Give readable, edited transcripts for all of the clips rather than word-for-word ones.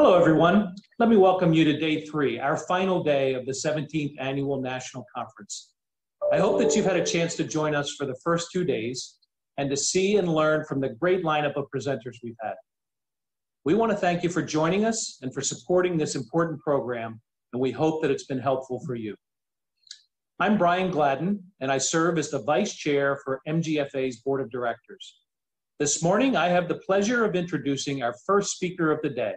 Hello, everyone. Let me welcome you to day 3, our final day of the 17th Annual National Conference. I hope that you've had a chance to join us for the first 2 days and to see and learn from the great lineup of presenters we've had. We want to thank you for joining us and for supporting this important program, and we hope that it's been helpful for you. I'm Brian Gladden, and I serve as the Vice Chair for MGFA's Board of Directors. This morning, I have the pleasure of introducing our first speaker of the day,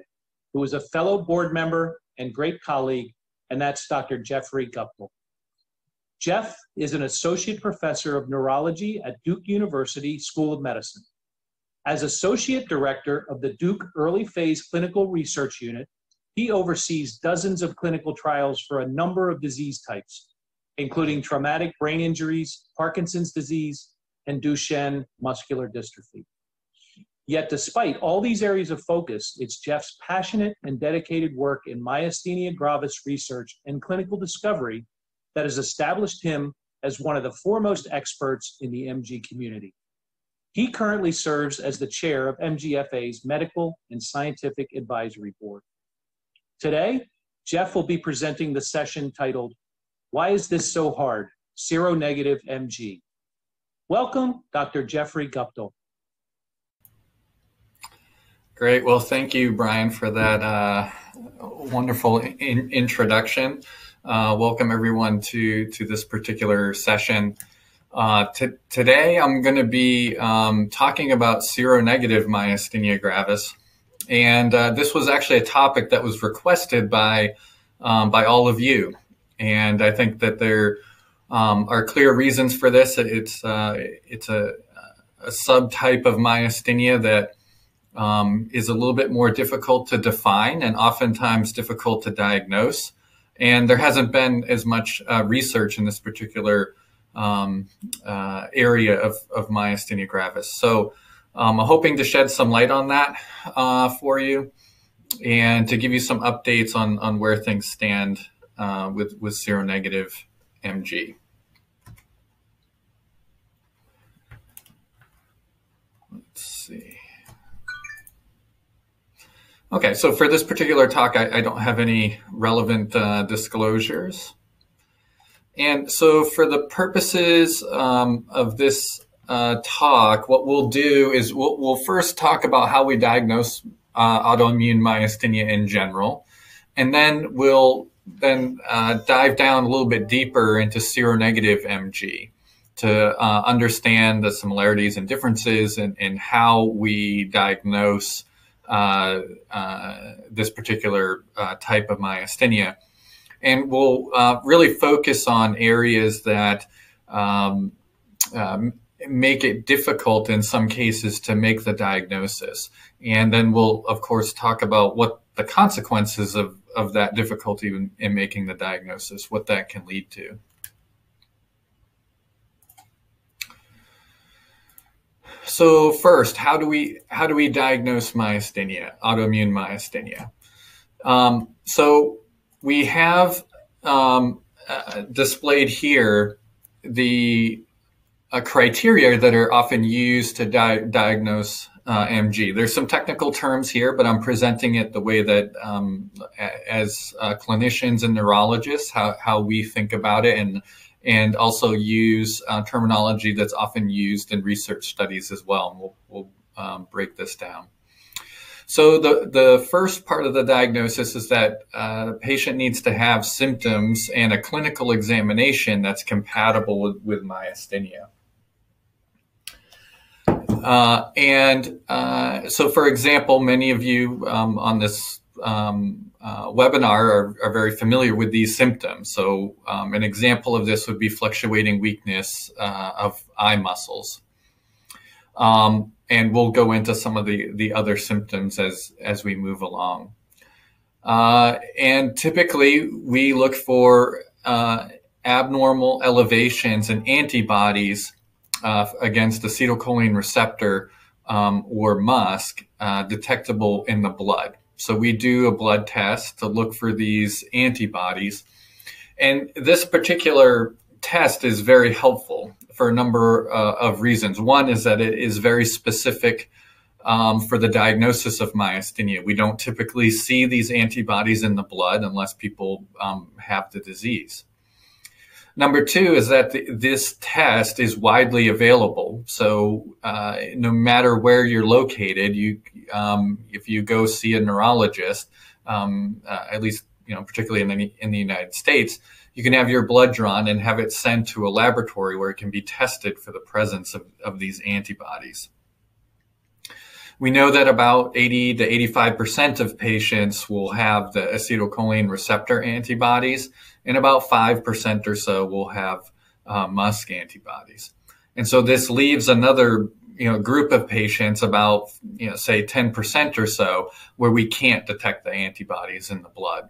who is a fellow board member and great colleague, and that's Dr. Jeffrey Guptill. Jeff is an associate professor of neurology at Duke University School of Medicine. As associate director of the Duke Early Phase Clinical Research Unit, he oversees dozens of clinical trials for a number of disease types, including traumatic brain injuries, Parkinson's disease, and Duchenne muscular dystrophy. Yet despite all these areas of focus, it's Jeff's passionate and dedicated work in myasthenia gravis research and clinical discovery that has established him as one of the foremost experts in the MG community. He currently serves as the chair of MGFA's Medical and Scientific Advisory Board. Today, Jeff will be presenting the session titled, "Why is this so hard? Seronegative MG." Welcome, Dr. Jeffrey Guptill. Great. Well, thank you, Brian, for that wonderful introduction. Welcome, everyone, to this particular session. Today, I'm going to be talking about seronegative myasthenia gravis. And this was actually a topic that was requested by all of you. And I think that there are clear reasons for this. It's a subtype of myasthenia that is a little bit more difficult to define and oftentimes difficult to diagnose. And there hasn't been as much research in this particular area of myasthenia gravis. So I'm hoping to shed some light on that for you and to give you some updates on where things stand with seronegative MG. Let's see. Okay, so for this particular talk, I don't have any relevant disclosures. And so for the purposes of this talk, what we'll do is we'll first talk about how we diagnose autoimmune myasthenia in general. And then we'll dive down a little bit deeper into seronegative MG to understand the similarities and differences in how we diagnose this particular type of myasthenia. And we'll really focus on areas that make it difficult in some cases to make the diagnosis. And then we'll, of course, talk about what the consequences of that difficulty in making the diagnosis, what that can lead to. So first, how do we diagnose myasthenia, autoimmune myasthenia? So we have displayed here the criteria that are often used to diagnose MG. There's some technical terms here, but I'm presenting it the way that as clinicians and neurologists, how we think about it, and also use terminology that's often used in research studies as well. And we'll break this down. So the first part of the diagnosis is that the patient needs to have symptoms and a clinical examination that's compatible with myasthenia. So for example, many of you on this webinar are very familiar with these symptoms. So an example of this would be fluctuating weakness of eye muscles. And we'll go into some of the other symptoms as we move along. And typically we look for abnormal elevations in antibodies against acetylcholine receptor or MuSK detectable in the blood. So we do a blood test to look for these antibodies. And this particular test is very helpful for a number of reasons. One is that it is very specific for the diagnosis of myasthenia. We don't typically see these antibodies in the blood unless people have the disease. Number two is that this test is widely available. So no matter where you're located, if you go see a neurologist, at least particularly in the United States, you can have your blood drawn and have it sent to a laboratory where it can be tested for the presence of these antibodies. We know that about 80 to 85% of patients will have the acetylcholine receptor antibodies, and about 5% or so will have MuSK antibodies. And so this leaves another group of patients, about say 10% or so, where we can't detect the antibodies in the blood.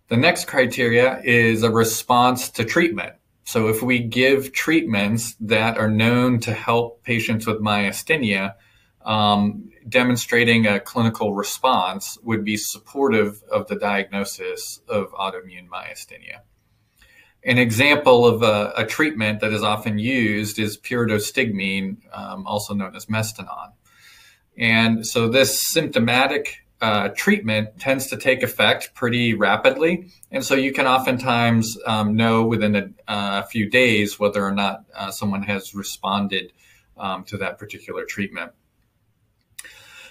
The next criteria is a response to treatment. So if we give treatments that are known to help patients with myasthenia, demonstrating a clinical response would be supportive of the diagnosis of autoimmune myasthenia. An example of a treatment that is often used is pyridostigmine, also known as Mestinon. And so this symptomatic treatment tends to take effect pretty rapidly. And so you can oftentimes know within a few days whether or not someone has responded to that particular treatment.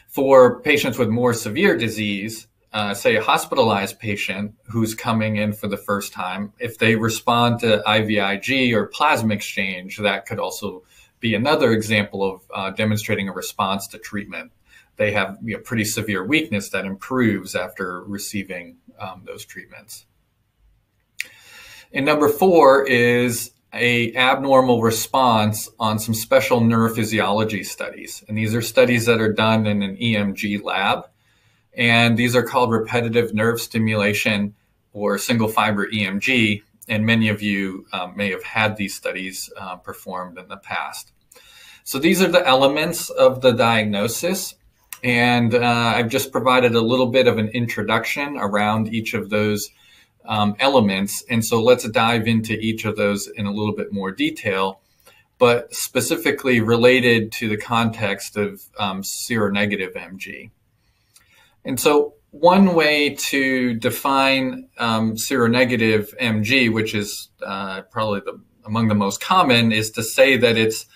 For patients with more severe disease, say a hospitalized patient who's coming in for the first time, if they respond to IVIG or plasma exchange, that could also be another example of demonstrating a response to treatment. They have pretty severe weakness that improves after receiving those treatments. And number four is an abnormal response on some special neurophysiology studies. And these are studies that are done in an EMG lab. And these are called repetitive nerve stimulation or single fiber EMG. And many of you may have had these studies performed in the past. So these are the elements of the diagnosis. And I've just provided a little bit of an introduction around each of those elements. And so let's dive into each of those in a little bit more detail, but specifically related to the context of seronegative MG. And so one way to define seronegative MG, which is probably among the most common, is to say that it's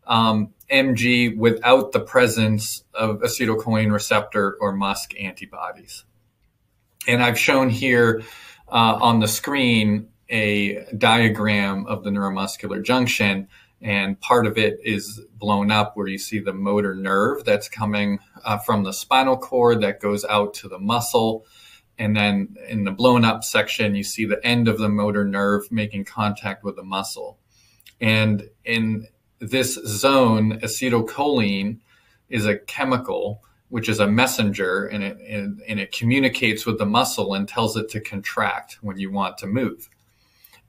MG without the presence of acetylcholine receptor or MuSK antibodies. And I've shown here on the screen a diagram of the neuromuscular junction, and part of it is blown up where you see the motor nerve that's coming from the spinal cord that goes out to the muscle. And then in the blown up section, you see the end of the motor nerve making contact with the muscle. And in this zone, acetylcholine is a chemical which is a messenger, and it communicates with the muscle and tells it to contract when you want to move.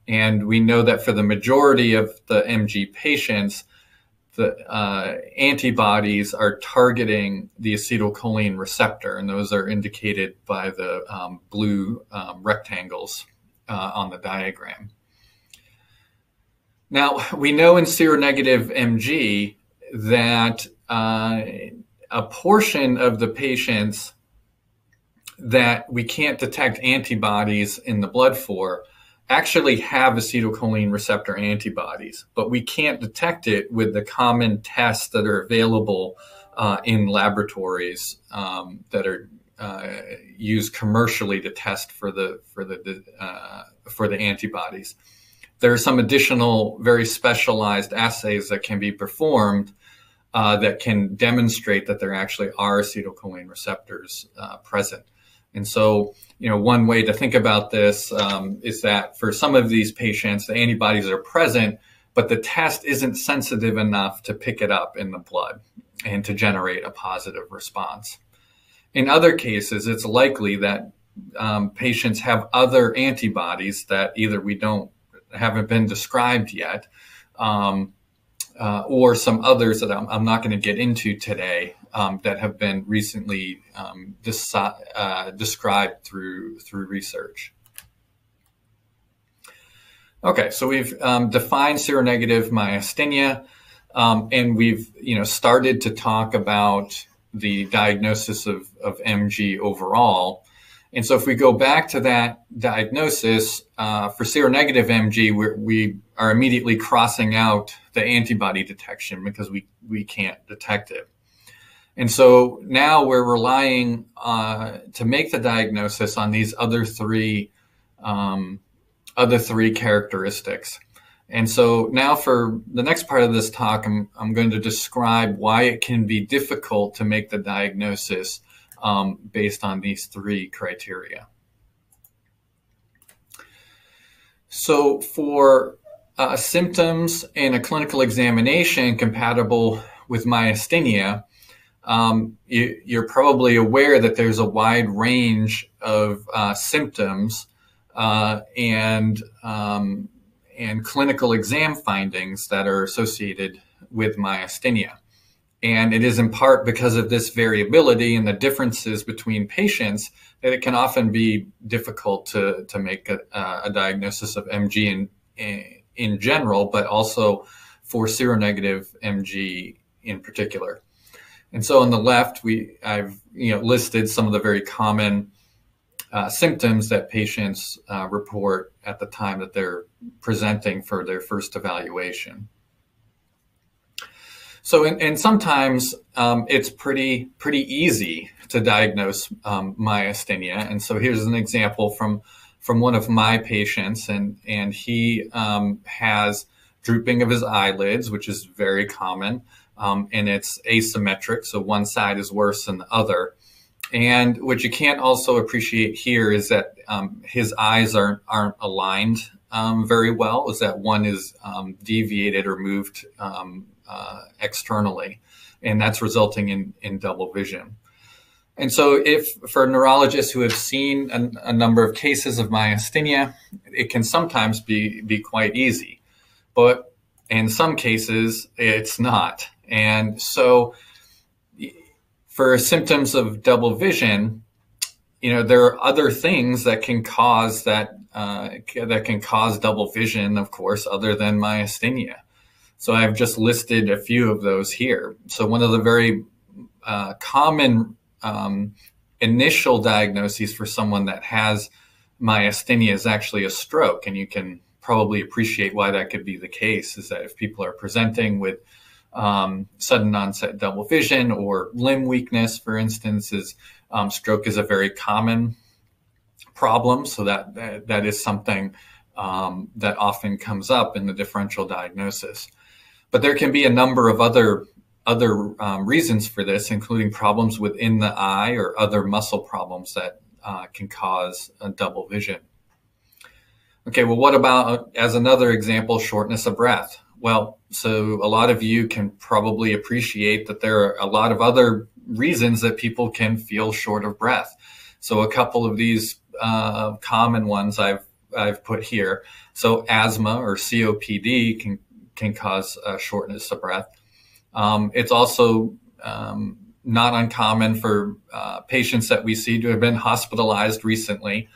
And we know that for the majority of the MG patients, the antibodies are targeting the acetylcholine receptor, and those are indicated by the blue rectangles on the diagram. Now, we know in seronegative MG that a portion of the patients that we can't detect antibodies in the blood for actually have acetylcholine receptor antibodies, but we can't detect it with the common tests that are available in laboratories that are used commercially to test for the antibodies. There are some additional very specialized assays that can be performed that can demonstrate that there actually are acetylcholine receptors present. And so, one way to think about this is that for some of these patients, the antibodies are present, but the test isn't sensitive enough to pick it up in the blood and to generate a positive response. In other cases, it's likely that patients have other antibodies that either haven't been described yet, or some others that I'm not going to get into today that have been recently described through research. Okay, so we've defined seronegative myasthenia. And we've, started to talk about the diagnosis of MG overall. And so if we go back to that diagnosis, for seronegative MG, we are immediately crossing out the antibody detection because we can't detect it. And so now we're relying to make the diagnosis on these other three characteristics. And so now for the next part of this talk, I'm going to describe why it can be difficult to make the diagnosis based on these three criteria. So for symptoms in a clinical examination compatible with myasthenia, you're probably aware that there's a wide range of symptoms and clinical exam findings that are associated with myasthenia. And it is in part because of this variability and the differences between patients that it can often be difficult to make a diagnosis of MG in general, but also for seronegative MG in particular. And so on the left, I've listed some of the very common symptoms that patients report at the time that they're presenting for their first evaluation. So, and sometimes it's pretty easy to diagnose myasthenia. And so here's an example from one of my patients, and he has drooping of his eyelids, which is very common, and it's asymmetric, so one side is worse than the other. And what you can't also appreciate here is that his eyes aren't aligned very well, is that one is deviated or moved externally, and that's resulting in double vision. And so if for neurologists who have seen a number of cases of myasthenia, it can sometimes be quite easy, but in some cases it's not. And so for symptoms of double vision, there are other things that can cause double vision, of course, other than myasthenia. So I've just listed a few of those here. So one of the very common initial diagnoses for someone that has myasthenia is actually a stroke. And you can probably appreciate why that could be the case, is that if people are presenting with sudden onset double vision or limb weakness, for instance, stroke is a very common problem. So that is something that often comes up in the differential diagnosis. But there can be a number of other reasons for this, including problems within the eye or other muscle problems that can cause a double vision. Okay, well, what about, as another example, shortness of breath? Well, so a lot of you can probably appreciate that there are a lot of other reasons that people can feel short of breath. So a couple of these common ones I've put here. So asthma or COPD can cause shortness of breath. It's also not uncommon for patients that we see to have been hospitalized recently,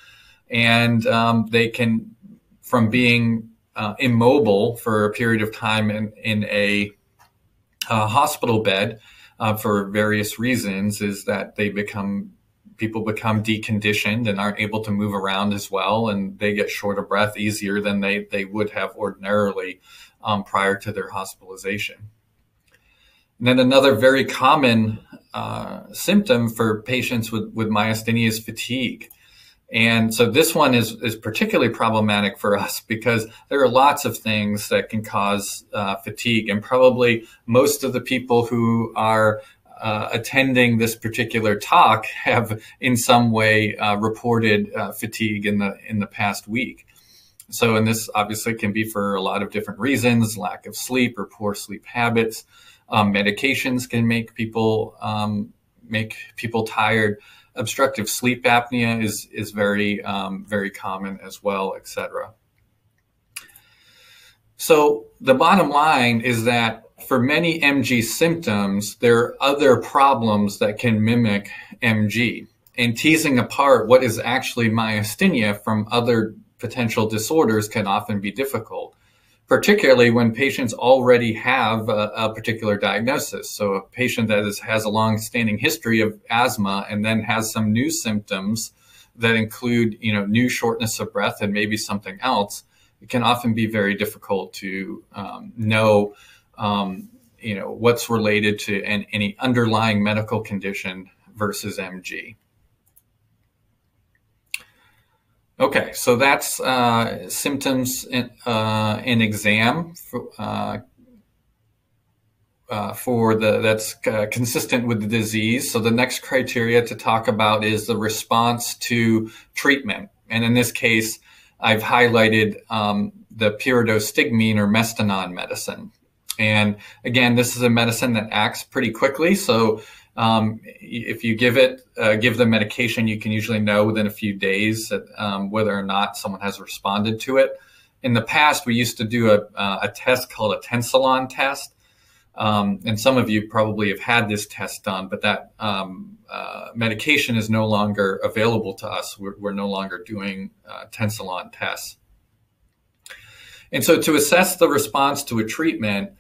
and they can, from being immobile for a period of time in a hospital bed for various reasons, is that people become deconditioned and aren't able to move around as well, and they get short of breath easier than they would have ordinarily prior to their hospitalization. And then another very common symptom for patients with myasthenia is fatigue. And so this one is particularly problematic for us because there are lots of things that can cause fatigue. And probably most of the people who are attending this particular talk have in some way reported fatigue in the past week. So, and this obviously can be for a lot of different reasons: lack of sleep or poor sleep habits. Medications can make people tired. Obstructive sleep apnea is very common as well, etc. So the bottom line is that for many MG symptoms, there are other problems that can mimic MG, and teasing apart what is actually myasthenia from other potential disorders can often be difficult, particularly when patients already have a particular diagnosis. So a patient that has a long-standing history of asthma and then has some new symptoms that include, new shortness of breath and maybe something else, it can often be very difficult to know, what's related to any underlying medical condition versus MG. Okay, so that's symptoms in exam that's consistent with the disease. So the next criteria to talk about is the response to treatment. And in this case, I've highlighted the pyridostigmine or mestinon medicine. And again, this is a medicine that acts pretty quickly. So if you give the medication, you can usually know within a few days that, whether or not someone has responded to it. In the past, we used to do a test called a tensilon test. And some of you probably have had this test done, but that medication is no longer available to us. We're no longer doing tensilon tests. And so to assess the response to a treatment,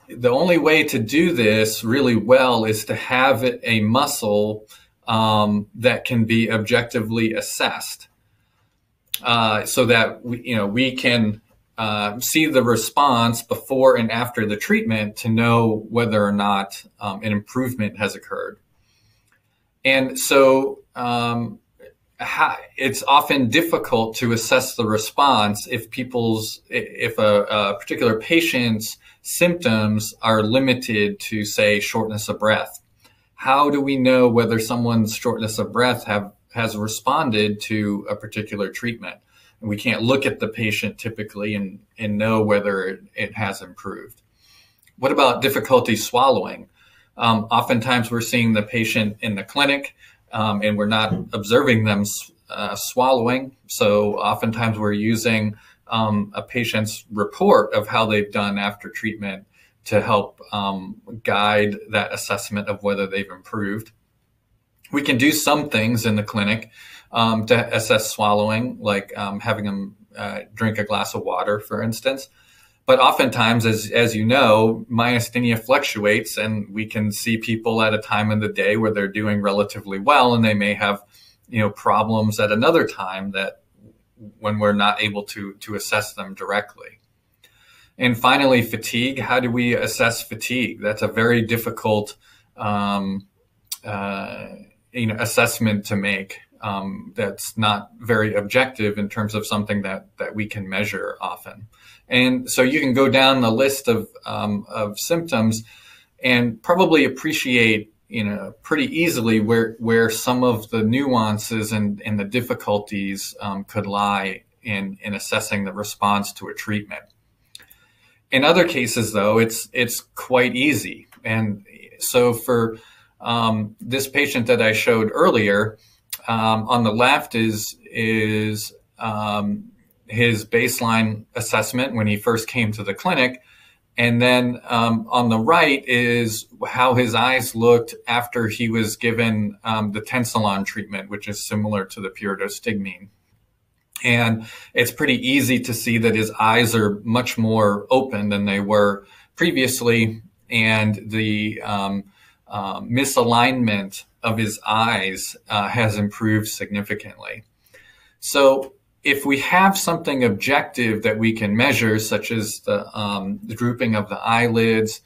the only way to do this really well is to have a muscle that can be objectively assessed, so that we can see the response before and after the treatment to know whether or not an improvement has occurred. And so it's often difficult to assess the response if a particular patient's symptoms are limited to, say, shortness of breath. How do we know whether someone's shortness of breath has responded to a particular treatment? And we can't look at the patient typically and know whether it has improved. What about difficulty swallowing? Oftentimes we're seeing the patient in the clinic and we're not observing them swallowing. So oftentimes we're using a patient's report of how they've done after treatment to help guide that assessment of whether they've improved. We can do some things in the clinic to assess swallowing, like having them drink a glass of water, for instance. But oftentimes, as you know, myasthenia fluctuates, and we can see people at a time in the day where they're doing relatively well, and they may have, problems at another time that when we're not able to assess them directly. And finally, fatigue. How do we assess fatigue? That's a very difficult assessment to make. That's not very objective in terms of something that we can measure often. And so you can go down the list of symptoms and probably appreciate, pretty easily where some of the nuances and the difficulties could lie in assessing the response to a treatment. In other cases, though, it's quite easy. And so for this patient that I showed earlier, on the left is his baseline assessment when he first came to the clinic. And then on the right is how his eyes looked after he was given the tensilon treatment, which is similar to the pyridostigmine. And it's pretty easy to see that his eyes are much more open than they were previously. And the misalignment of his eyes has improved significantly. So if we have something objective that we can measure, such as the drooping of the eyelids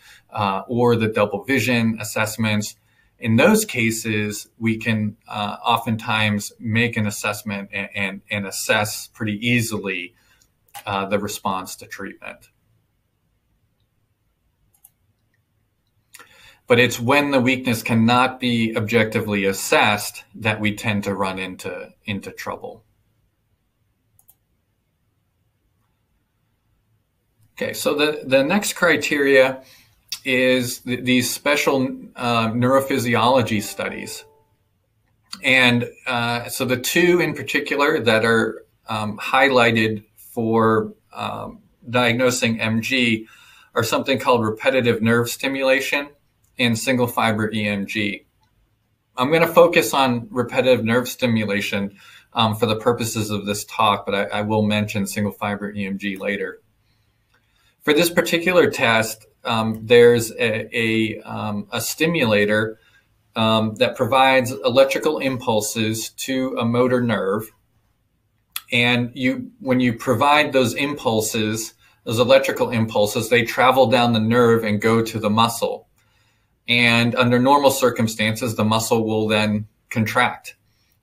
or the double vision assessments, in those cases, we can oftentimes make an assessment and assess pretty easily the response to treatment. But it's when the weakness cannot be objectively assessed that we tend to run into trouble. Okay, so the next criteria is these special neurophysiology studies. And so the two in particular that are highlighted for diagnosing MG are something called repetitive nerve stimulation and single fiber EMG. I'm going to focus on repetitive nerve stimulation for the purposes of this talk, but I will mention single fiber EMG later. For this particular test, there's a stimulator that provides electrical impulses to a motor nerve. And when you provide those impulses, those electrical impulses, they travel down the nerve and go to the muscle. And under normal circumstances, the muscle will then contract.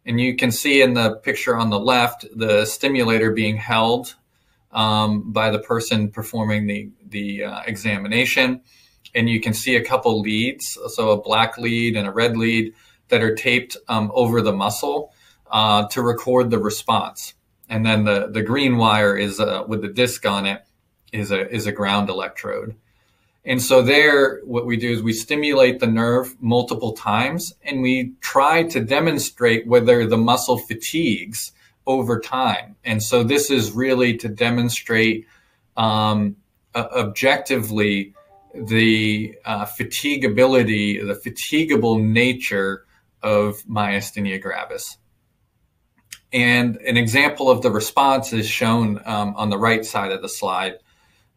And you can see in the picture on the left, the stimulator being held by the person performing the examination. And you can see a couple leads, so a black lead and a red lead, that are taped over the muscle to record the response. And then the green wire is with the disc on it is a ground electrode. And so there, what we do is we stimulate the nerve multiple times, and we try to demonstrate whether the muscle fatigues over time. And so this is really to demonstrate objectively the fatigability, the fatigable nature of myasthenia gravis. And an example of the response is shown on the right side of the slide.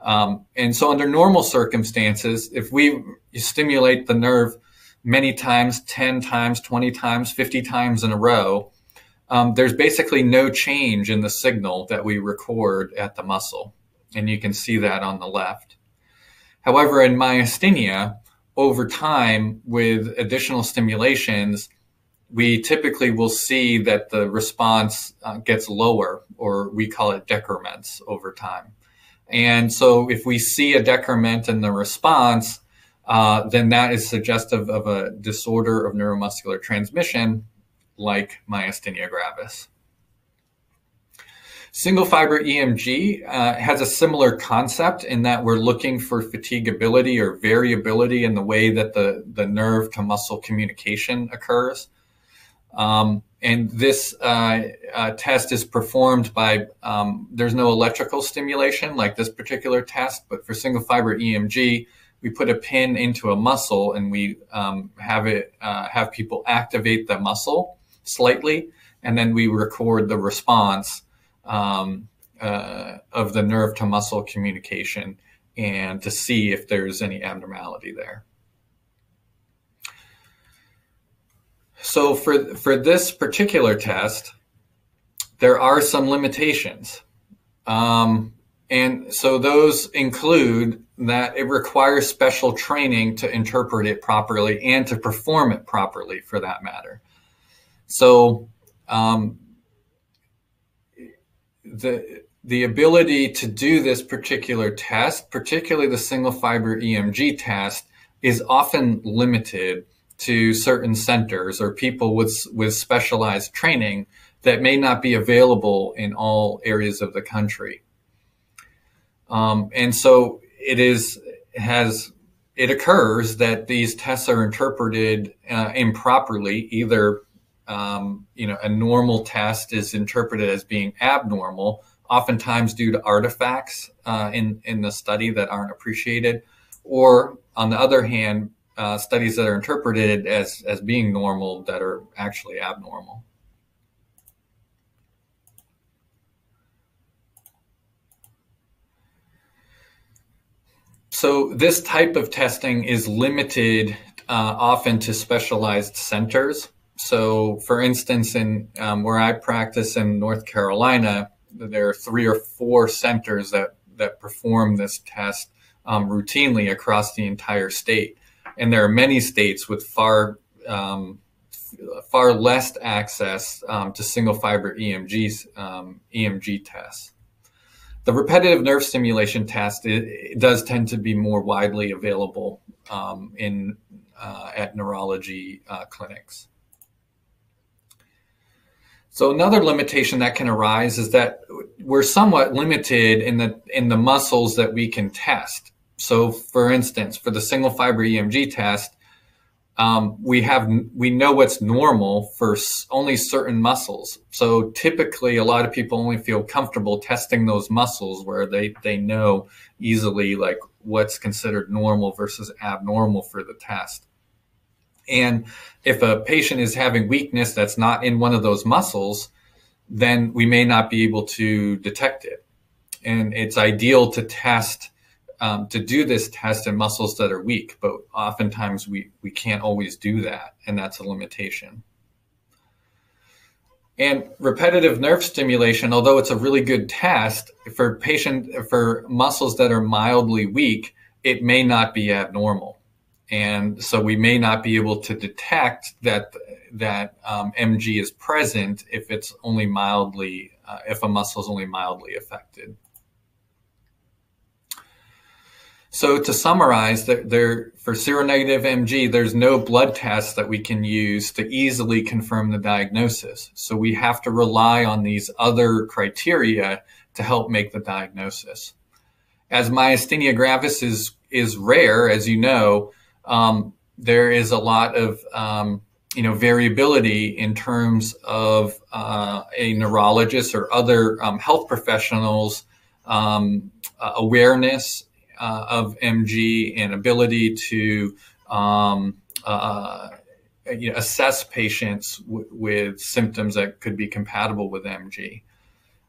And so under normal circumstances, if we stimulate the nerve many times, 10 times, 20 times, 50 times in a row, there's basically no change in the signal that we record at the muscle. And you can see that on the left. However, in myasthenia, over time with additional stimulations, we typically will see that the response gets lower, or we call it decrements over time. And so if we see a decrement in the response, then that is suggestive of a disorder of neuromuscular transmission like myasthenia gravis. Single fiber EMG has a similar concept in that we're looking for fatigability or variability in the way that the nerve to muscle communication occurs. And this test is performed by, there's no electrical stimulation like this particular test, but for single fiber EMG, we put a pin into a muscle and we have people activate the muscle slightly, and then we record the response of the nerve to muscle communication and to see if there's any abnormality there. So for this particular test, there are some limitations. And so those include that it requires special training to interpret it properly and to perform it properly, for that matter. So the ability to do this particular test, particularly the single fiber EMG test, is often limited to certain centers or people with specialized training that may not be available in all areas of the country. And so it occurs that these tests are interpreted improperly. Either a normal test is interpreted as being abnormal, oftentimes due to artifacts in the study that aren't appreciated, or on the other hand, studies that are interpreted as being normal that are actually abnormal. So this type of testing is limited often to specialized centers. So for instance, in where I practice in North Carolina, there are 3 or 4 centers that perform this test routinely across the entire state. And there are many states with far less access to single fiber EMG tests. The repetitive nerve stimulation test it does tend to be more widely available at neurology clinics. So another limitation that can arise is that we're somewhat limited in the muscles that we can test. So for instance, for the single fiber EMG test, we know what's normal for only certain muscles. So typically a lot of people only feel comfortable testing those muscles where they know easily like what's considered normal versus abnormal for the test. And if a patient is having weakness that's not in one of those muscles, then we may not be able to detect it. And it's ideal to test, to do this test in muscles that are weak, but oftentimes we can't always do that, and that's a limitation. And repetitive nerve stimulation, although it's a really good test for muscles that are mildly weak, it may not be abnormal. And so we may not be able to detect that MG is present if it's only mildly, if a muscle is only mildly affected. So to summarize, for seronegative MG, there's no blood test that we can use to easily confirm the diagnosis. So we have to rely on these other criteria to help make the diagnosis. As myasthenia gravis is rare, as you know, there is a lot of variability in terms of a neurologist or other health professionals' awareness of MG and ability to assess patients with symptoms that could be compatible with MG.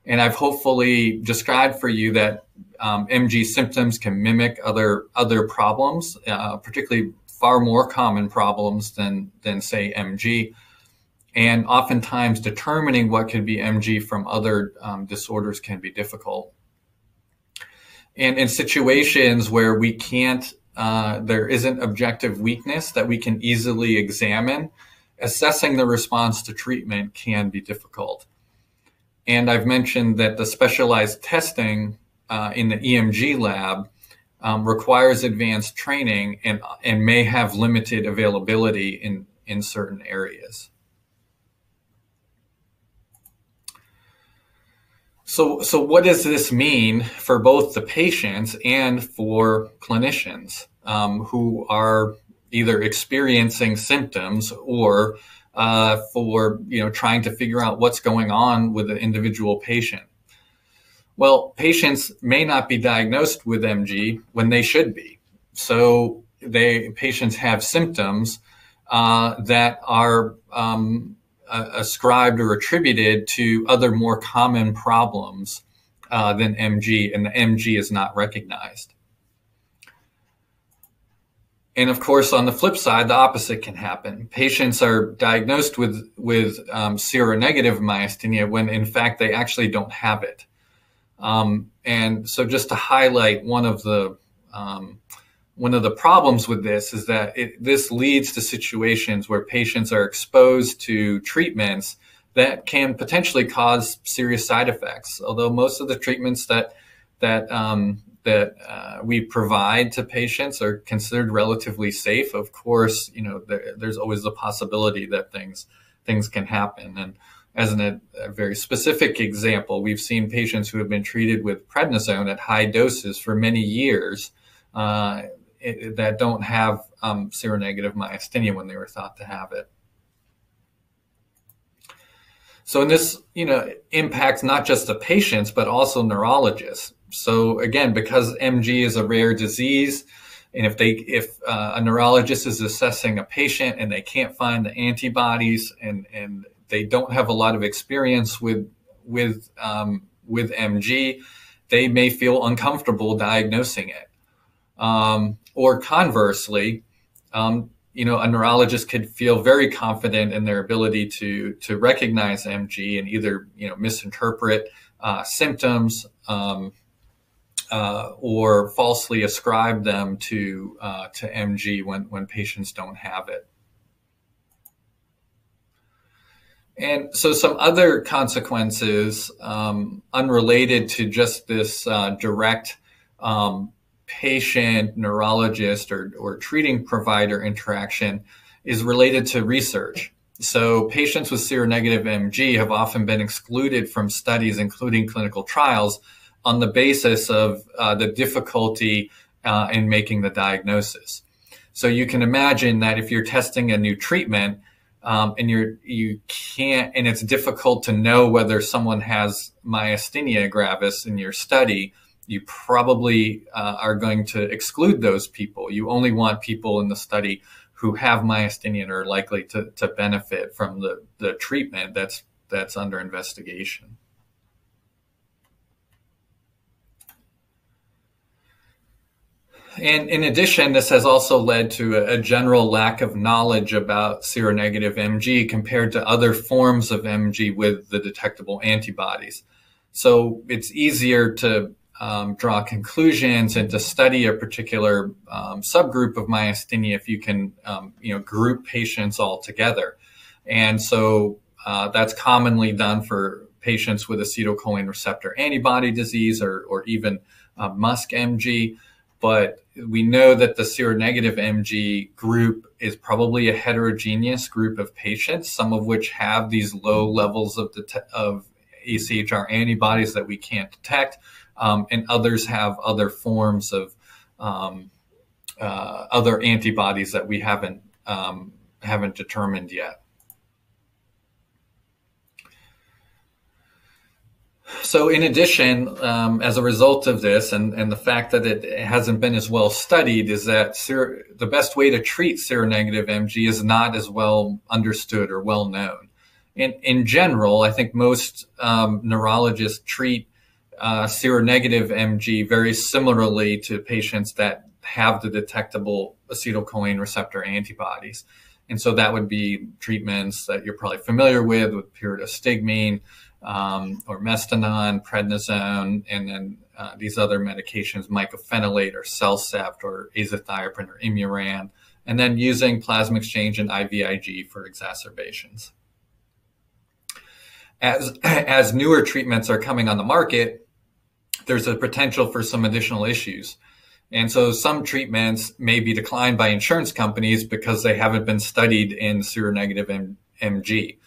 And I've hopefully described for you that MG symptoms can mimic other problems, particularly far more common problems than say MG. And oftentimes determining what could be MG from other disorders can be difficult. And in situations where we can't, there isn't objective weakness that we can easily examine, assessing the response to treatment can be difficult. And I've mentioned that the specialized testing in the EMG lab requires advanced training and may have limited availability in certain areas. So what does this mean for both the patients and for clinicians who are either experiencing symptoms or for trying to figure out what's going on with an individual patient? Well, patients may not be diagnosed with MG when they should be. So patients have symptoms that are ascribed or attributed to other more common problems than MG, and the MG is not recognized. And of course, on the flip side, the opposite can happen. Patients are diagnosed with seronegative myasthenia when in fact they actually don't have it. And so just to highlight one of the problems with this is that this leads to situations where patients are exposed to treatments that can potentially cause serious side effects. Although most of the treatments that we provide to patients are considered relatively safe, of course, there's always the possibility that things can happen. And as a very specific example, we've seen patients who have been treated with prednisone at high doses for many years that don't have seronegative myasthenia when they were thought to have it. So this, impacts not just the patients, but also neurologists. So again, because MG is a rare disease, and if a neurologist is assessing a patient and they can't find the antibodies and they don't have a lot of experience with MG, they may feel uncomfortable diagnosing it. Or conversely, a neurologist could feel very confident in their ability to recognize MG and either misinterpret symptoms or falsely ascribe them to MG when patients don't have it. And so some other consequences unrelated to just this direct patient, neurologist, or treating provider interaction is related to research. So patients with seronegative MG have often been excluded from studies, including clinical trials, on the basis of the difficulty in making the diagnosis. So you can imagine that if you're testing a new treatment, and you can't, and it's difficult to know whether someone has myasthenia gravis in your study, you probably are going to exclude those people. You only want people in the study who have myasthenia and are likely to benefit from the treatment that's that's under investigation. And in addition, this has also led to a general lack of knowledge about seronegative MG compared to other forms of MG with the detectable antibodies. So it's easier to draw conclusions and to study a particular subgroup of myasthenia if you can group patients all together. And so that's commonly done for patients with acetylcholine receptor antibody disease or even MuSK-MG. But we know that the seronegative MG group is probably a heterogeneous group of patients, some of which have these low levels of AChR antibodies that we can't detect, and others have other forms of other antibodies that we haven't determined yet. So in addition, as a result of this and the fact that it hasn't been as well studied, is that the best way to treat seronegative MG is not as well understood or well known. In general, I think most neurologists treat seronegative MG very similarly to patients that have the detectable acetylcholine receptor antibodies. And so that would be treatments that you're probably familiar with pyridostigmine, or Mestinon, prednisone, and then these other medications, mycophenolate or Cellcept or azathioprine or Imuran, and then using plasma exchange and IVIG for exacerbations. As newer treatments are coming on the market, there's a potential for some additional issues. And so some treatments may be declined by insurance companies because they haven't been studied in seronegative MG.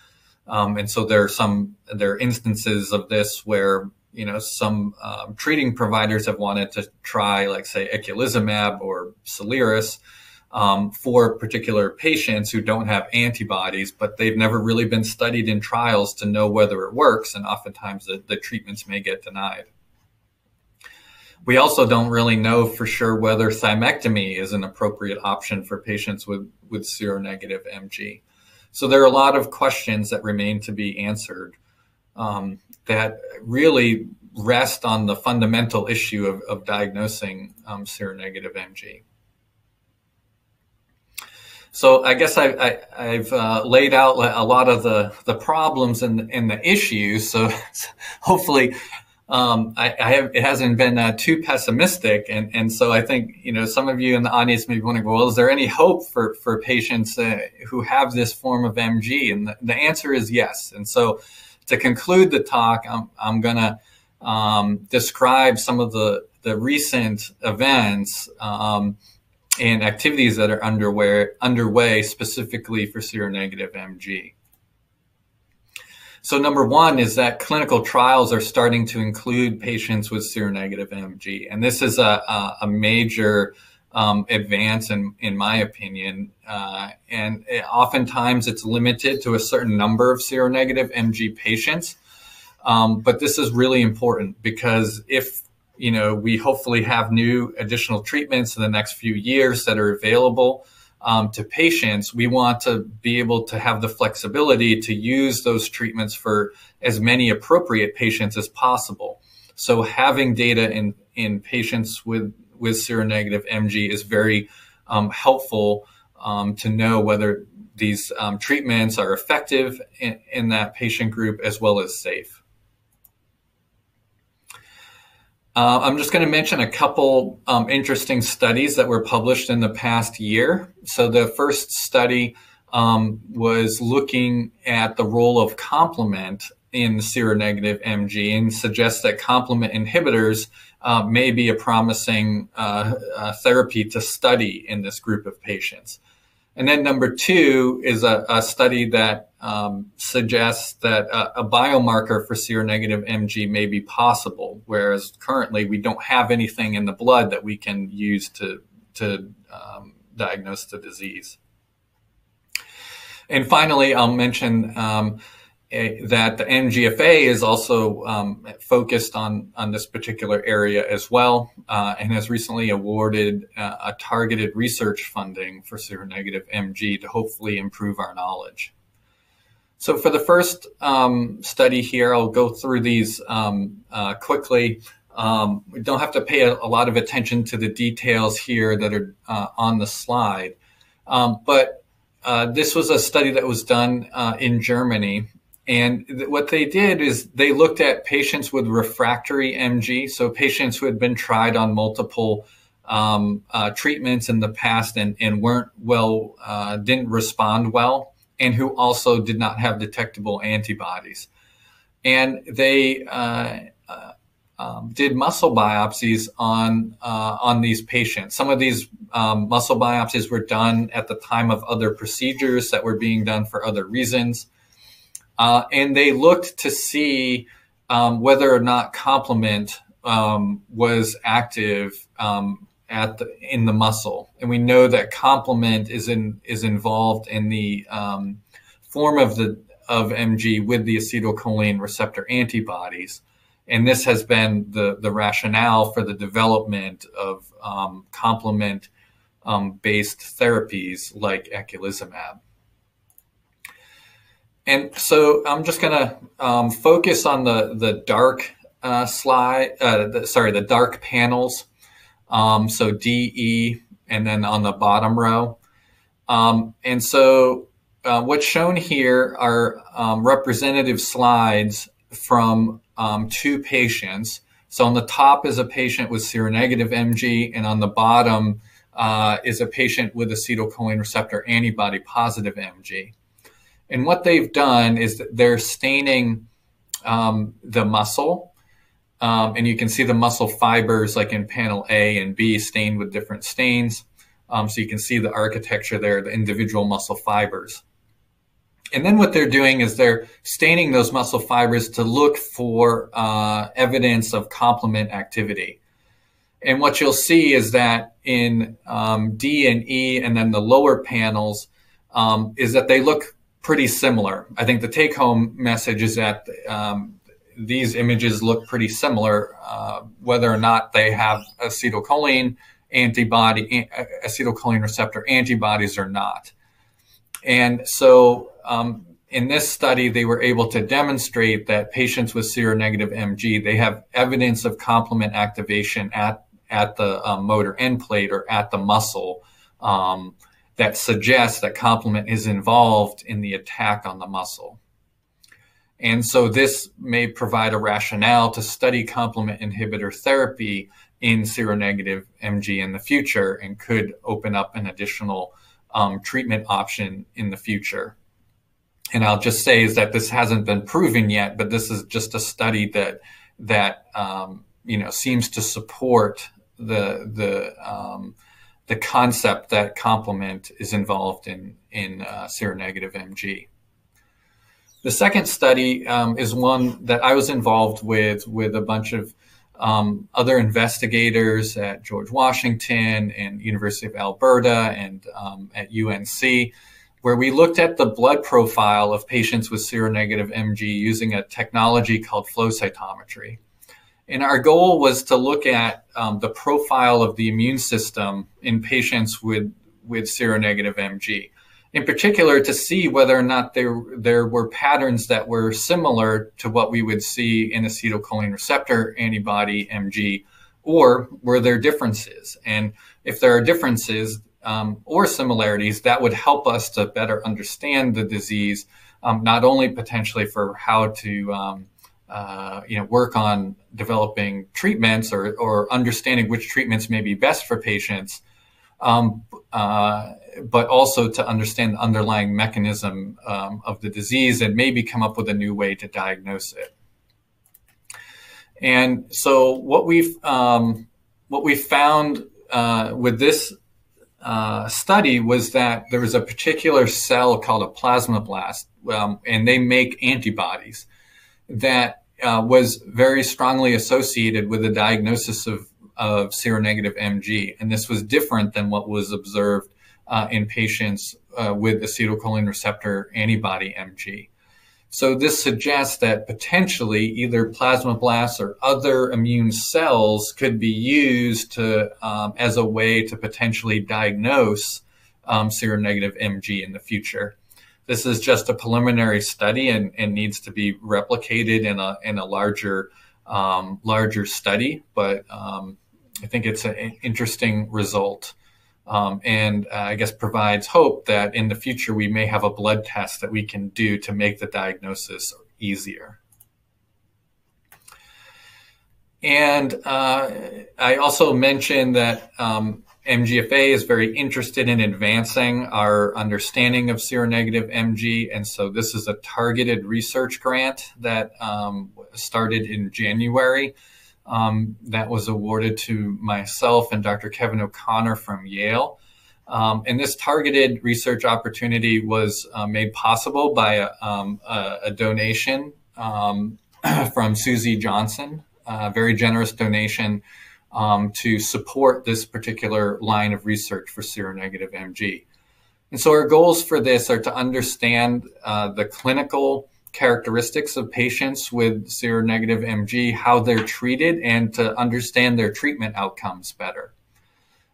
And so there are instances of this where, some treating providers have wanted to try, like, say, eculizumab or Soliris for particular patients who don't have antibodies, but they've never really been studied in trials to know whether it works, and oftentimes the treatments may get denied. We also don't really know for sure whether thymectomy is an appropriate option for patients with seronegative MG. So there are a lot of questions that remain to be answered that really rest on the fundamental issue of diagnosing seronegative MG. So I guess I've laid out a lot of the problems and the issues. So hopefully it hasn't been too pessimistic. And so I think, some of you in the audience may be wondering, well, is there any hope for patients who have this form of MG? And the answer is yes. And so to conclude the talk, I'm going to describe some of the recent events and activities that are underway specifically for seronegative MG. So number one is that clinical trials are starting to include patients with seronegative MG. And this is a major advance in my opinion. And oftentimes it's limited to a certain number of seronegative MG patients. But this is really important because if we hopefully have new additional treatments in the next few years that are available to patients, we want to be able to have the flexibility to use those treatments for as many appropriate patients as possible. So having data in patients with seronegative MG is very helpful to know whether these treatments are effective in that patient group as well as safe. I'm just going to mention a couple interesting studies that were published in the past year. So the first study was looking at the role of complement in seronegative MG and suggests that complement inhibitors may be a promising therapy to study in this group of patients. And then number two is a study that suggests that a biomarker for seronegative MG may be possible, whereas currently we don't have anything in the blood that we can use to diagnose the disease. And finally, I'll mention that the MGFA is also focused on this particular area as well, and has recently awarded a targeted research funding for seronegative MG to hopefully improve our knowledge. So for the first study here, I'll go through these quickly. We don't have to pay a lot of attention to the details here that are on the slide. But this was a study that was done in Germany. And what they did is they looked at patients with refractory MG, so patients who had been tried on multiple treatments in the past and weren't well, didn't respond well, and who also did not have detectable antibodies. And they did muscle biopsies on these patients. Some of these muscle biopsies were done at the time of other procedures that were being done for other reasons. And they looked to see whether or not complement was active in the muscle. And we know that complement is involved in the form of MG with the acetylcholine receptor antibodies. And this has been the rationale for the development of complement based therapies like eculizumab. And so I'm just going to focus on the dark the dark panels. So D, E, and then on the bottom row. And so what's shown here are representative slides from two patients. So on the top is a patient with seronegative MG, and on the bottom is a patient with acetylcholine receptor antibody positive MG. And what they've done is that they're staining the muscle. And you can see the muscle fibers like in panel A and B stained with different stains. So you can see the architecture there, the individual muscle fibers. And then what they're doing is they're staining those muscle fibers to look for evidence of complement activity. And what you'll see is that in D and E and then the lower panels is that they look pretty similar. I think the take-home message is that these images look pretty similar, whether or not they have acetylcholine receptor antibodies or not. And so in this study, they were able to demonstrate that patients with seronegative MG, they have evidence of complement activation at the motor end plate or at the muscle that suggests that complement is involved in the attack on the muscle. And so this may provide a rationale to study complement inhibitor therapy in seronegative MG in the future and could open up an additional treatment option in the future. And I'll just say is that this hasn't been proven yet, but this is just a study that seems to support the concept that complement is involved in seronegative MG. The second study is one that I was involved with a bunch of other investigators at George Washington and University of Alberta and at UNC, where we looked at the blood profile of patients with seronegative MG using a technology called flow cytometry. And our goal was to look at the profile of the immune system in patients with seronegative MG. In particular, to see whether or not there were patterns that were similar to what we would see in acetylcholine receptor antibody MG, or were there differences? And if there are differences or similarities, that would help us to better understand the disease, not only potentially for how to work on developing treatments or understanding which treatments may be best for patients, but also to understand the underlying mechanism of the disease and maybe come up with a new way to diagnose it. And so what we found with this study was that there was a particular cell called a plasmablast, and they make antibodies that was very strongly associated with the diagnosis of seronegative MG. And this was different than what was observed in patients with acetylcholine receptor antibody MG. So this suggests that potentially either plasmablasts or other immune cells could be used to as a way to potentially diagnose seronegative MG in the future. This is just a preliminary study and needs to be replicated in a larger study. But I think it's an interesting result. And I guess provides hope that in the future we may have a blood test that we can do to make the diagnosis easier. And I also mentioned that MGFA is very interested in advancing our understanding of seronegative MG. And so this is a targeted research grant that started in January. That was awarded to myself and Dr. Kevin O'Connor from Yale. And this targeted research opportunity was made possible by a donation from Susie Johnson, a very generous donation to support this particular line of research for seronegative MG. And so our goals for this are to understand the clinical characteristics of patients with seronegative MG, how they're treated, and to understand their treatment outcomes better.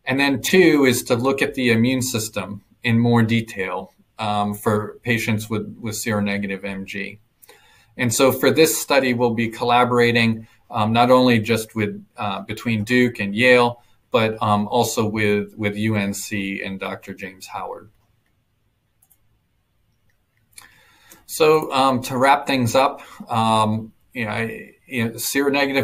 And then two is to look at the immune system in more detail for patients with seronegative MG. And so for this study, we'll be collaborating not only just with between Duke and Yale, but also with UNC and Dr. James Howard. So to wrap things up, seronegative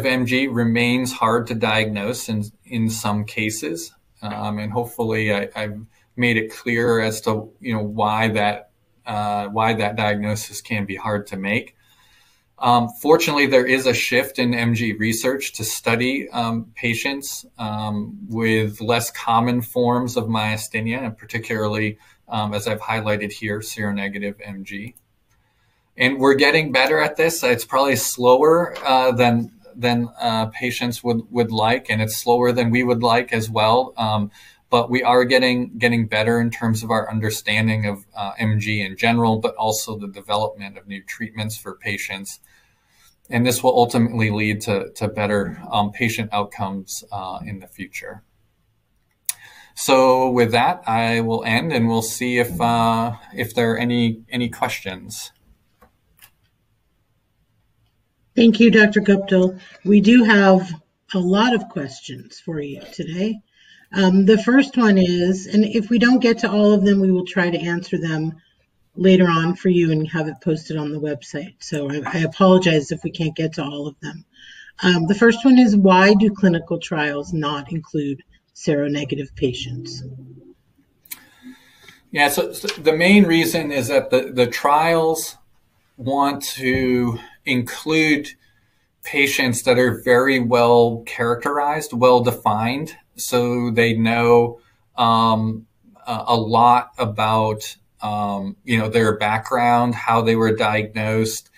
MG remains hard to diagnose in some cases, and hopefully I've made it clear as to why that diagnosis can be hard to make. Fortunately, there is a shift in MG research to study patients with less common forms of myasthenia, and particularly, as I've highlighted here, seronegative MG. And we're getting better at this. It's probably slower than patients would like, and it's slower than we would like as well. But we are getting better in terms of our understanding of MG in general, but also the development of new treatments for patients. And this will ultimately lead to better patient outcomes in the future. So with that, I will end, and we'll see if there are any questions. Thank you, Dr. Guptill. We do have a lot of questions for you today. The first one is, and if we don't get to all of them, we will try to answer them later on for you and have it posted on the website. So I apologize if we can't get to all of them. The first one is, why do clinical trials not include seronegative patients? Yeah, so the main reason is that the trials want to include patients that are very well characterized, well defined, so they know a lot about their background, how they were diagnosed,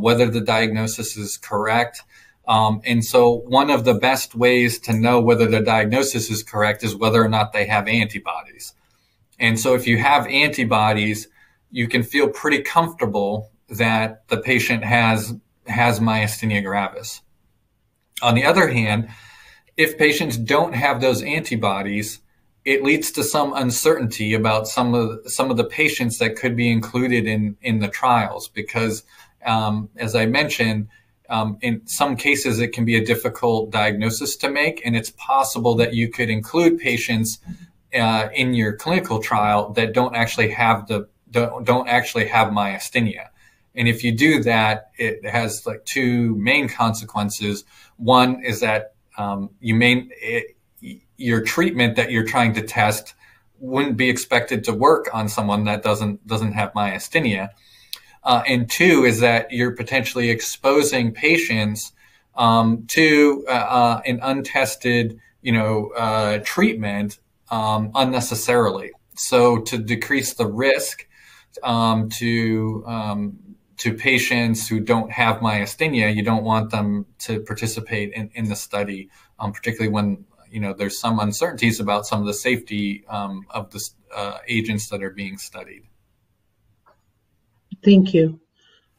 whether the diagnosis is correct. And so one of the best ways to know whether the diagnosis is correct is whether or not they have antibodies. And so if you have antibodies, you can feel pretty comfortable that the patient has myasthenia gravis. On the other hand, if patients don't have those antibodies, it leads to some uncertainty about some of the patients that could be included in the trials, because as I mentioned, in some cases it can be a difficult diagnosis to make, and it's possible that you could include patients in your clinical trial that don't actually have myasthenia. And if you do that, it has like two main consequences. One is that your treatment that you're trying to test wouldn't be expected to work on someone that doesn't have myasthenia. And two is that you're potentially exposing patients to an untested treatment unnecessarily. So to decrease the risk to patients who don't have myasthenia, you don't want them to participate in the study, particularly when there's some uncertainties about some of the safety of the agents that are being studied. Thank you.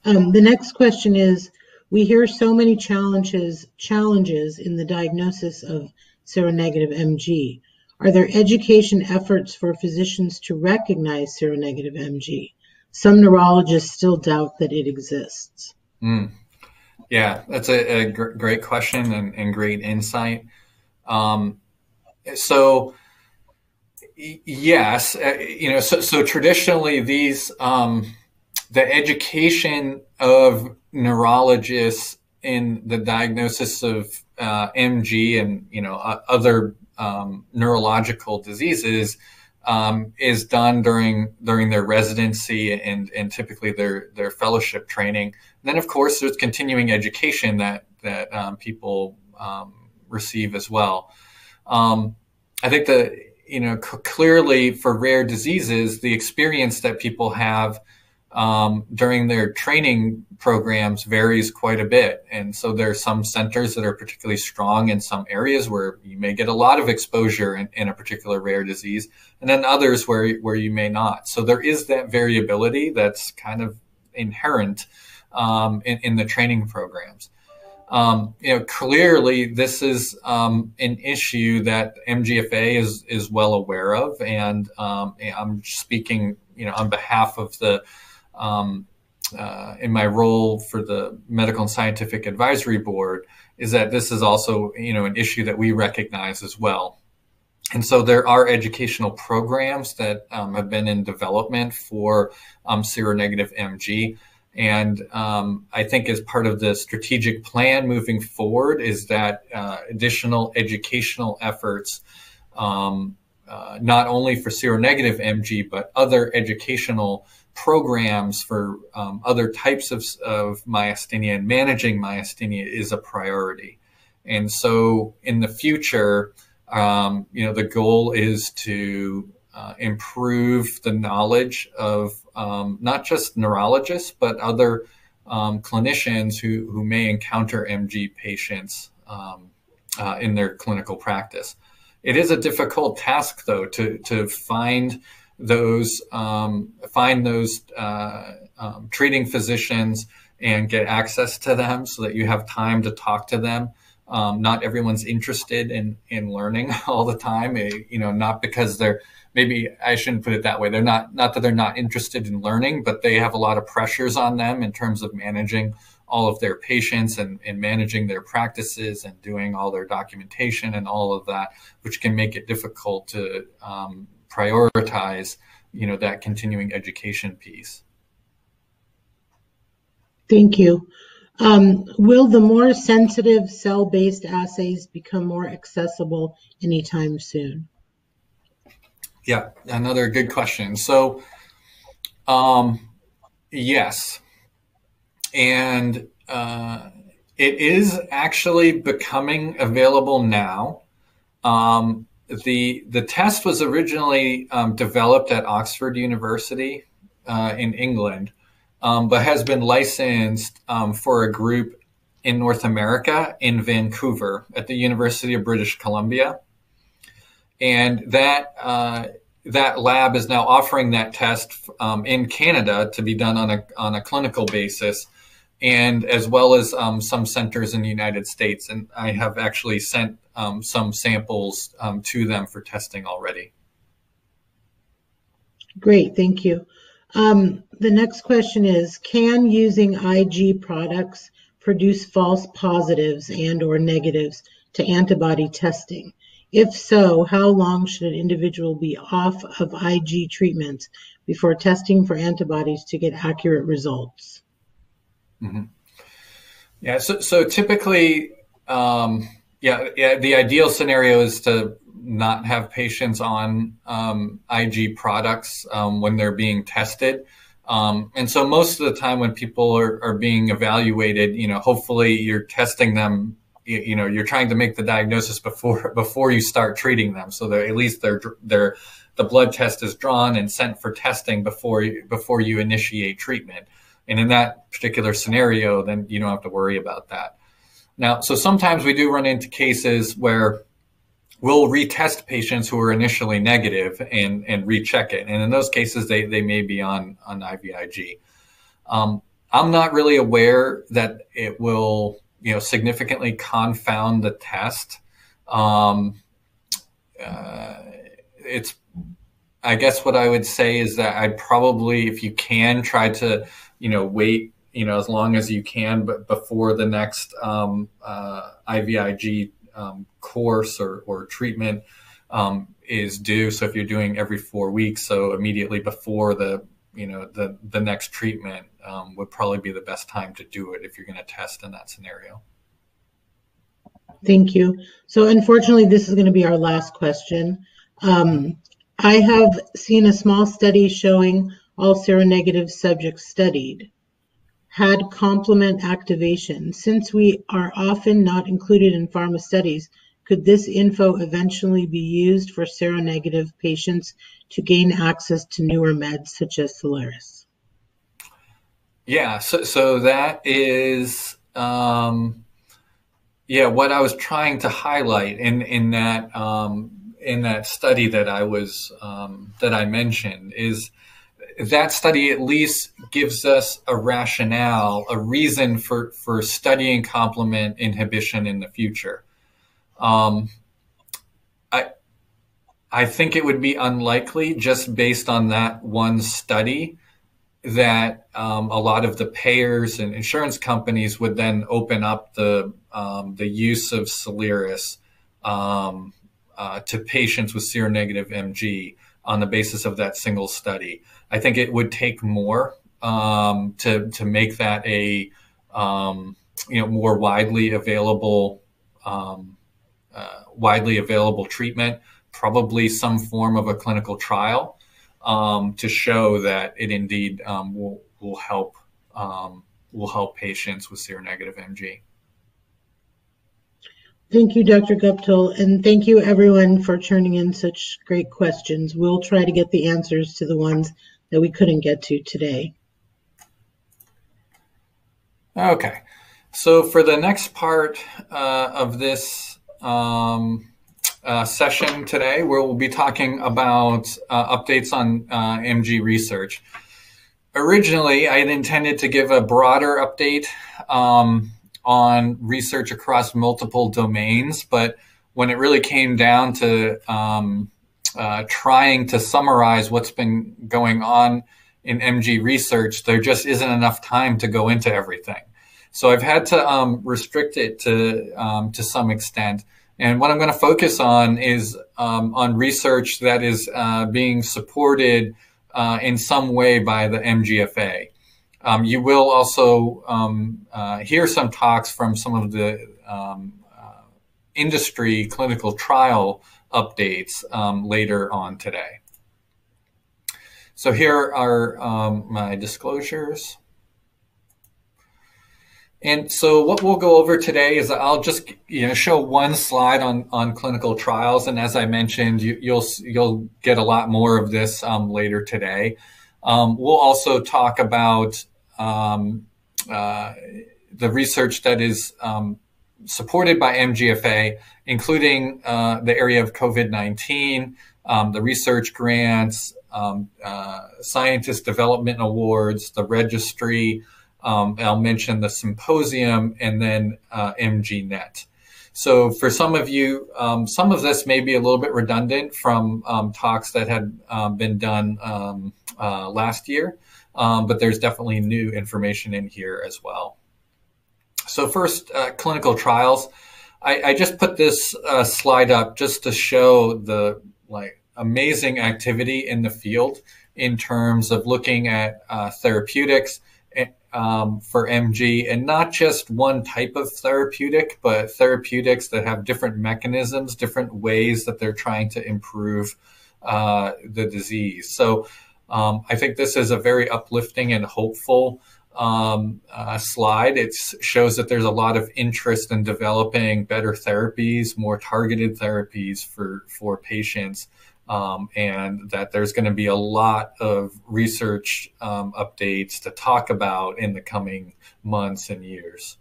The next question is, we hear so many challenges in the diagnosis of seronegative MG. Are there education efforts for physicians to recognize seronegative MG, Some neurologists still doubt that it exists. Yeah, that's a great question and great insight. So yes, so traditionally these the education of neurologists in the diagnosis of MG and other neurological diseases is done during their residency and typically their fellowship training. And then of course there's continuing education that people receive as well. I think that clearly for rare diseases, the experience that people have during their training programs varies quite a bit. And so there are some centers that are particularly strong in some areas where you may get a lot of exposure in a particular rare disease, and then others where you may not. So there is that variability that's kind of inherent in the training programs. Clearly this is an issue that MGFA is well aware of, and I'm speaking on behalf of the in my role for the Medical and Scientific Advisory Board, is that this is also an issue that we recognize as well. And so there are educational programs that have been in development for seronegative MG. And I think as part of the strategic plan moving forward is that additional educational efforts, not only for seronegative MG, but other educational programs for other types of myasthenia and managing myasthenia is a priority. And so in the future, the goal is to improve the knowledge of not just neurologists, but other clinicians who may encounter MG patients in their clinical practice. It is a difficult task, though, to find those treating physicians and get access to them so that you have time to talk to them. Not everyone's interested in learning all the time, not because they're, maybe I shouldn't put it that way. They're not that they're not interested in learning, but they have a lot of pressures on them in terms of managing all of their patients and managing their practices and doing all their documentation and all of that, which can make it difficult to prioritize, that continuing education piece. Thank you. Will the more sensitive cell-based assays become more accessible anytime soon? Yeah, another good question. So, yes. And it is actually becoming available now. The test was originally developed at Oxford University in England, but has been licensed for a group in North America in Vancouver at the University of British Columbia. And that lab is now offering that test in Canada to be done on a clinical basis, and as well as some centers in the United States. And I have actually sent some samples to them for testing already. Great, thank you. The next question is, can using IG products produce false positives and or negatives to antibody testing? If so, how long should an individual be off of IG treatment before testing for antibodies to get accurate results? Mm-hmm. Yeah, so typically, the ideal scenario is to not have patients on IG products when they're being tested. And so most of the time when people are being evaluated, hopefully you're testing them, you're trying to make the diagnosis before you start treating them. So that at least the blood test is drawn and sent for testing before you initiate treatment. And in that particular scenario, then you don't have to worry about that. Now, so sometimes we do run into cases where we'll retest patients who are initially negative and recheck it. And in those cases, they may be on IVIG. I'm not really aware that it will, significantly confound the test. It's I guess what I would say is that I'd probably, if you can, try to, wait, as long as you can, but before the next IVIG course or treatment is due. So if you're doing every 4 weeks, so immediately before the next treatment would probably be the best time to do it if you're going to test in that scenario. Thank you. So unfortunately, this is going to be our last question. I have seen a small study showing all seronegative subjects studied had complement activation. Since we are often not included in pharma studies, could this info eventually be used for seronegative patients to gain access to newer meds such as Soliris? Yeah, so that is what I was trying to highlight in that study that I mentioned is that study at least gives us a rationale, a reason for studying complement inhibition in the future. I think it would be unlikely, just based on that one study, that a lot of the payers and insurance companies would then open up the use of Soliris to patients with seronegative MG on the basis of that single study. I think it would take more to make that a more widely available treatment, probably some form of a clinical trial to show that it indeed will help patients with seronegative MG. Thank you, Dr. Guptill, and thank you everyone for turning in such great questions. We'll try to get the answers to the ones that we couldn't get to today. Okay, so for the next part of this session today, we'll be talking about updates on MG research. Originally, I had intended to give a broader update on research across multiple domains, but when it really came down to trying to summarize what's been going on in MG research, there just isn't enough time to go into everything. So I've had to restrict it to some extent. And what I'm going to focus on is on research that is being supported in some way by the MGFA. You will also hear some talks from some of the industry clinical trial updates later on today. So here are my disclosures. And so what we'll go over today is I'll just show one slide on clinical trials, and as I mentioned, you'll get a lot more of this later today. We'll also talk about the research that is supported by MGFA, including the area of COVID-19, the research grants, scientist development awards, the registry. I'll mention the symposium, and then MGNet. So for some of you, some of this may be a little bit redundant from talks that had been done last year, but there's definitely new information in here as well. So first, clinical trials. I just put this slide up just to show the amazing activity in the field in terms of looking at therapeutics for MG, and not just one type of therapeutic, but therapeutics that have different mechanisms, different ways that they're trying to improve the disease. So I think this is a very uplifting and hopeful slide. It shows that there's a lot of interest in developing better therapies, more targeted therapies for patients. And that there's going to be a lot of research updates to talk about in the coming months and years.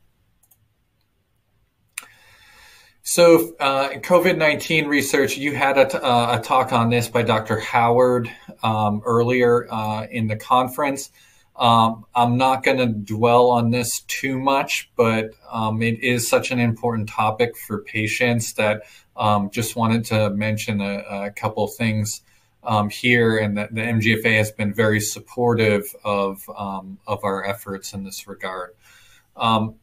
So COVID-19 research, you had a talk on this by Dr. Howard earlier in the conference. I'm not going to dwell on this too much, but it is such an important topic for patients that just wanted to mention a couple things here, and the MGFA has been very supportive of our efforts in this regard.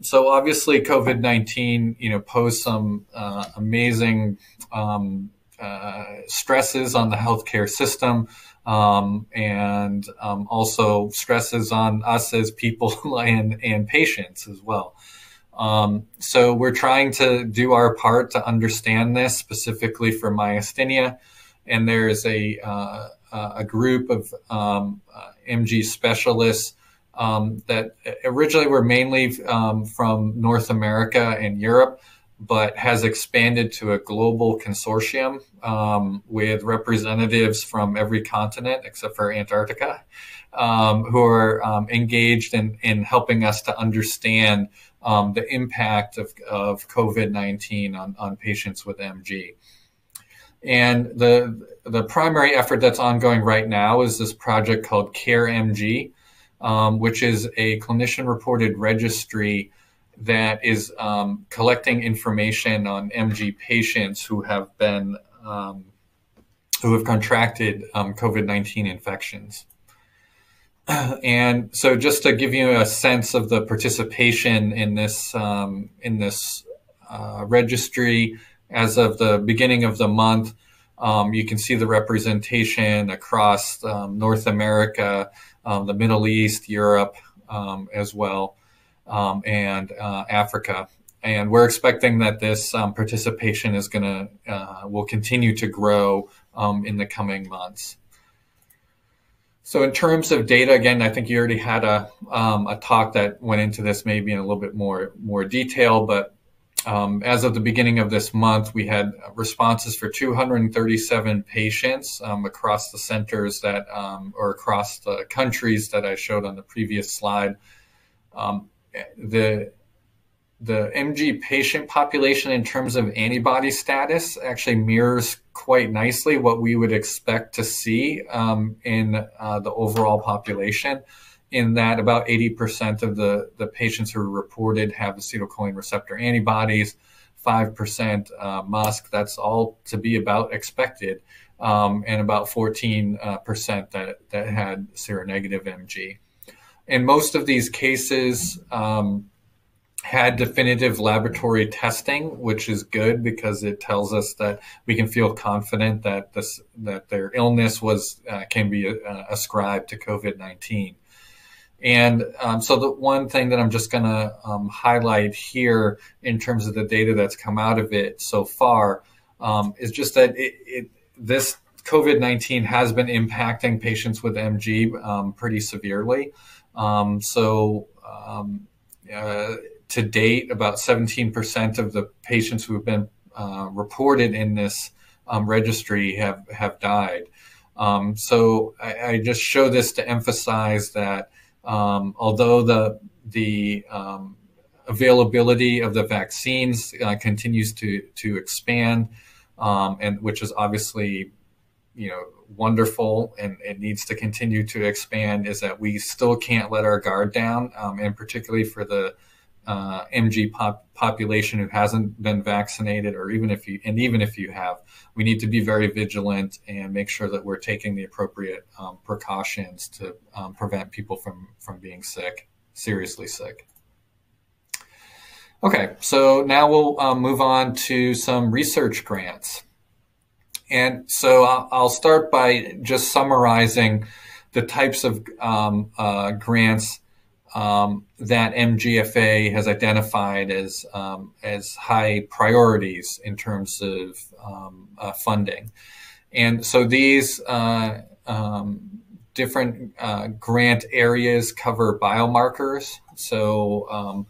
So obviously COVID-19, posed some amazing stresses on the healthcare system, and also stresses on us as people and patients as well. So we're trying to do our part to understand this, specifically for myasthenia. And there's a group of MG specialists that originally were mainly from North America and Europe, but has expanded to a global consortium with representatives from every continent except for Antarctica, who are engaged in helping us to understand the impact of COVID-19 on patients with MG. And the primary effort that's ongoing right now is this project called CARE MG, which is a clinician-reported registry that is collecting information on MG patients who have contracted COVID-19 infections. And so, just to give you a sense of the participation in this registry, as of the beginning of the month, you can see the representation across North America, the Middle East, Europe, as well, and Africa. And we're expecting that this participation is will continue to grow in the coming months. So in terms of data, again, I think you already had a talk that went into this maybe in a little bit more detail, but as of the beginning of this month, we had responses for 237 patients across the centers that, or across the countries that I showed on the previous slide. The MG patient population in terms of antibody status actually mirrors quite nicely what we would expect to see in the overall population, in that about 80% of the patients who are reported have acetylcholine receptor antibodies, 5% MuSK. That's all to be about expected, and about 14% that had seronegative MG. And most of these cases had definitive laboratory testing, which is good because it tells us that we can feel confident that their illness can be ascribed to COVID-19. And so the one thing that I'm just going to highlight here in terms of the data that's come out of it so far is just that this COVID-19 has been impacting patients with MG pretty severely. To date, about 17% of the patients who have been reported in this registry have died. So I just show this to emphasize that although the availability of the vaccines continues to expand, and which is obviously wonderful, and it needs to continue to expand, is that we still can't let our guard down, and particularly for the MG population who hasn't been vaccinated, or even if you have, we need to be very vigilant and make sure that we're taking the appropriate precautions to prevent people from being seriously sick. Okay, so now we'll move on to some research grants. And so I'll start by just summarizing the types of grants that MGFA has identified as high priorities in terms of funding. And so these different grant areas cover biomarkers. So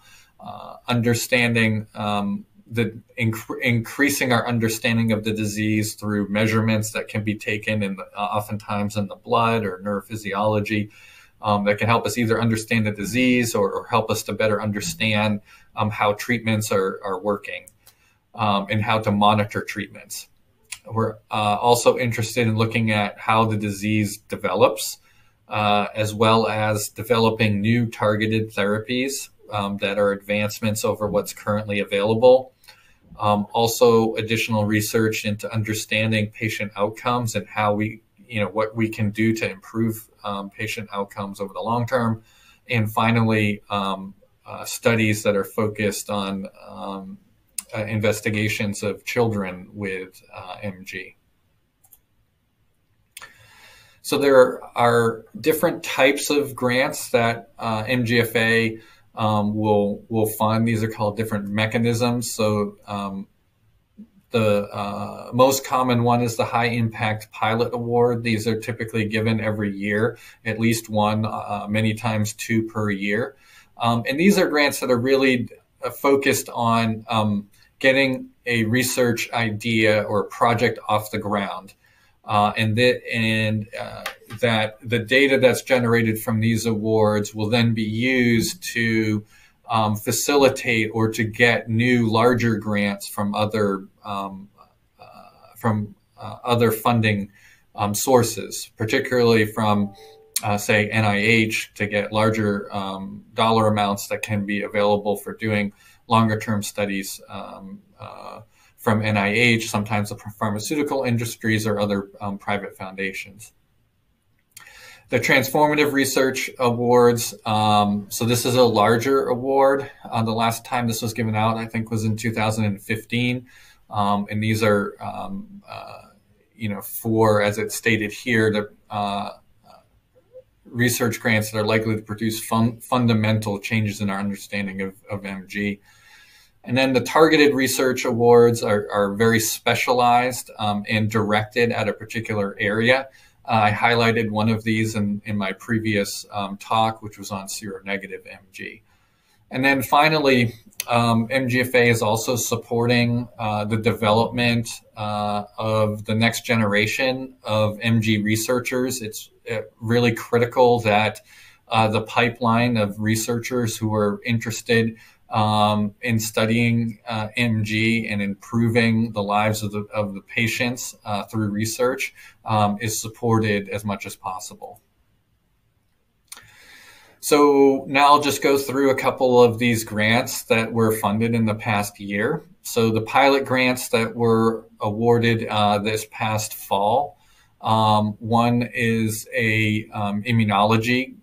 understanding increasing our understanding of the disease through measurements that can be taken oftentimes in the blood or neurophysiology, that can help us either understand the disease or help us to better understand how treatments are working, and how to monitor treatments. We're also interested in looking at how the disease develops, as well as developing new targeted therapies that are advancements over what's currently available. Also, additional research into understanding patient outcomes and how we what we can do to improve patient outcomes over the long term. And finally, studies that are focused on investigations of children with MG. So there are different types of grants that MGFA will fund. These are called different mechanisms. So the most common one is the High Impact Pilot Award. These are typically given every year, at least one, many times two per year. And these are grants that are really focused on getting a research idea or project off the ground. And that the data that's generated from these awards will then be used to facilitate or to get new, larger grants from other funding sources, particularly from, say, NIH, to get larger dollar amounts that can be available for doing longer-term studies from NIH, sometimes the pharmaceutical industries or other private foundations. The Transformative Research Awards, so this is a larger award. The last time this was given out, I think, was in 2015. And these are, for, as it's stated here, the research grants that are likely to produce fundamental changes in our understanding of MG. And then the Targeted Research Awards are very specialized and directed at a particular area. I highlighted one of these in my previous talk, which was on seronegative MG. And then finally, MGFA is also supporting the development of the next generation of MG researchers. It's really critical that the pipeline of researchers who are interested in studying MG and improving the lives of the patients through research is supported as much as possible. So now I'll just go through a couple of these grants that were funded in the past year. So the pilot grants that were awarded this past fall, one is a immunology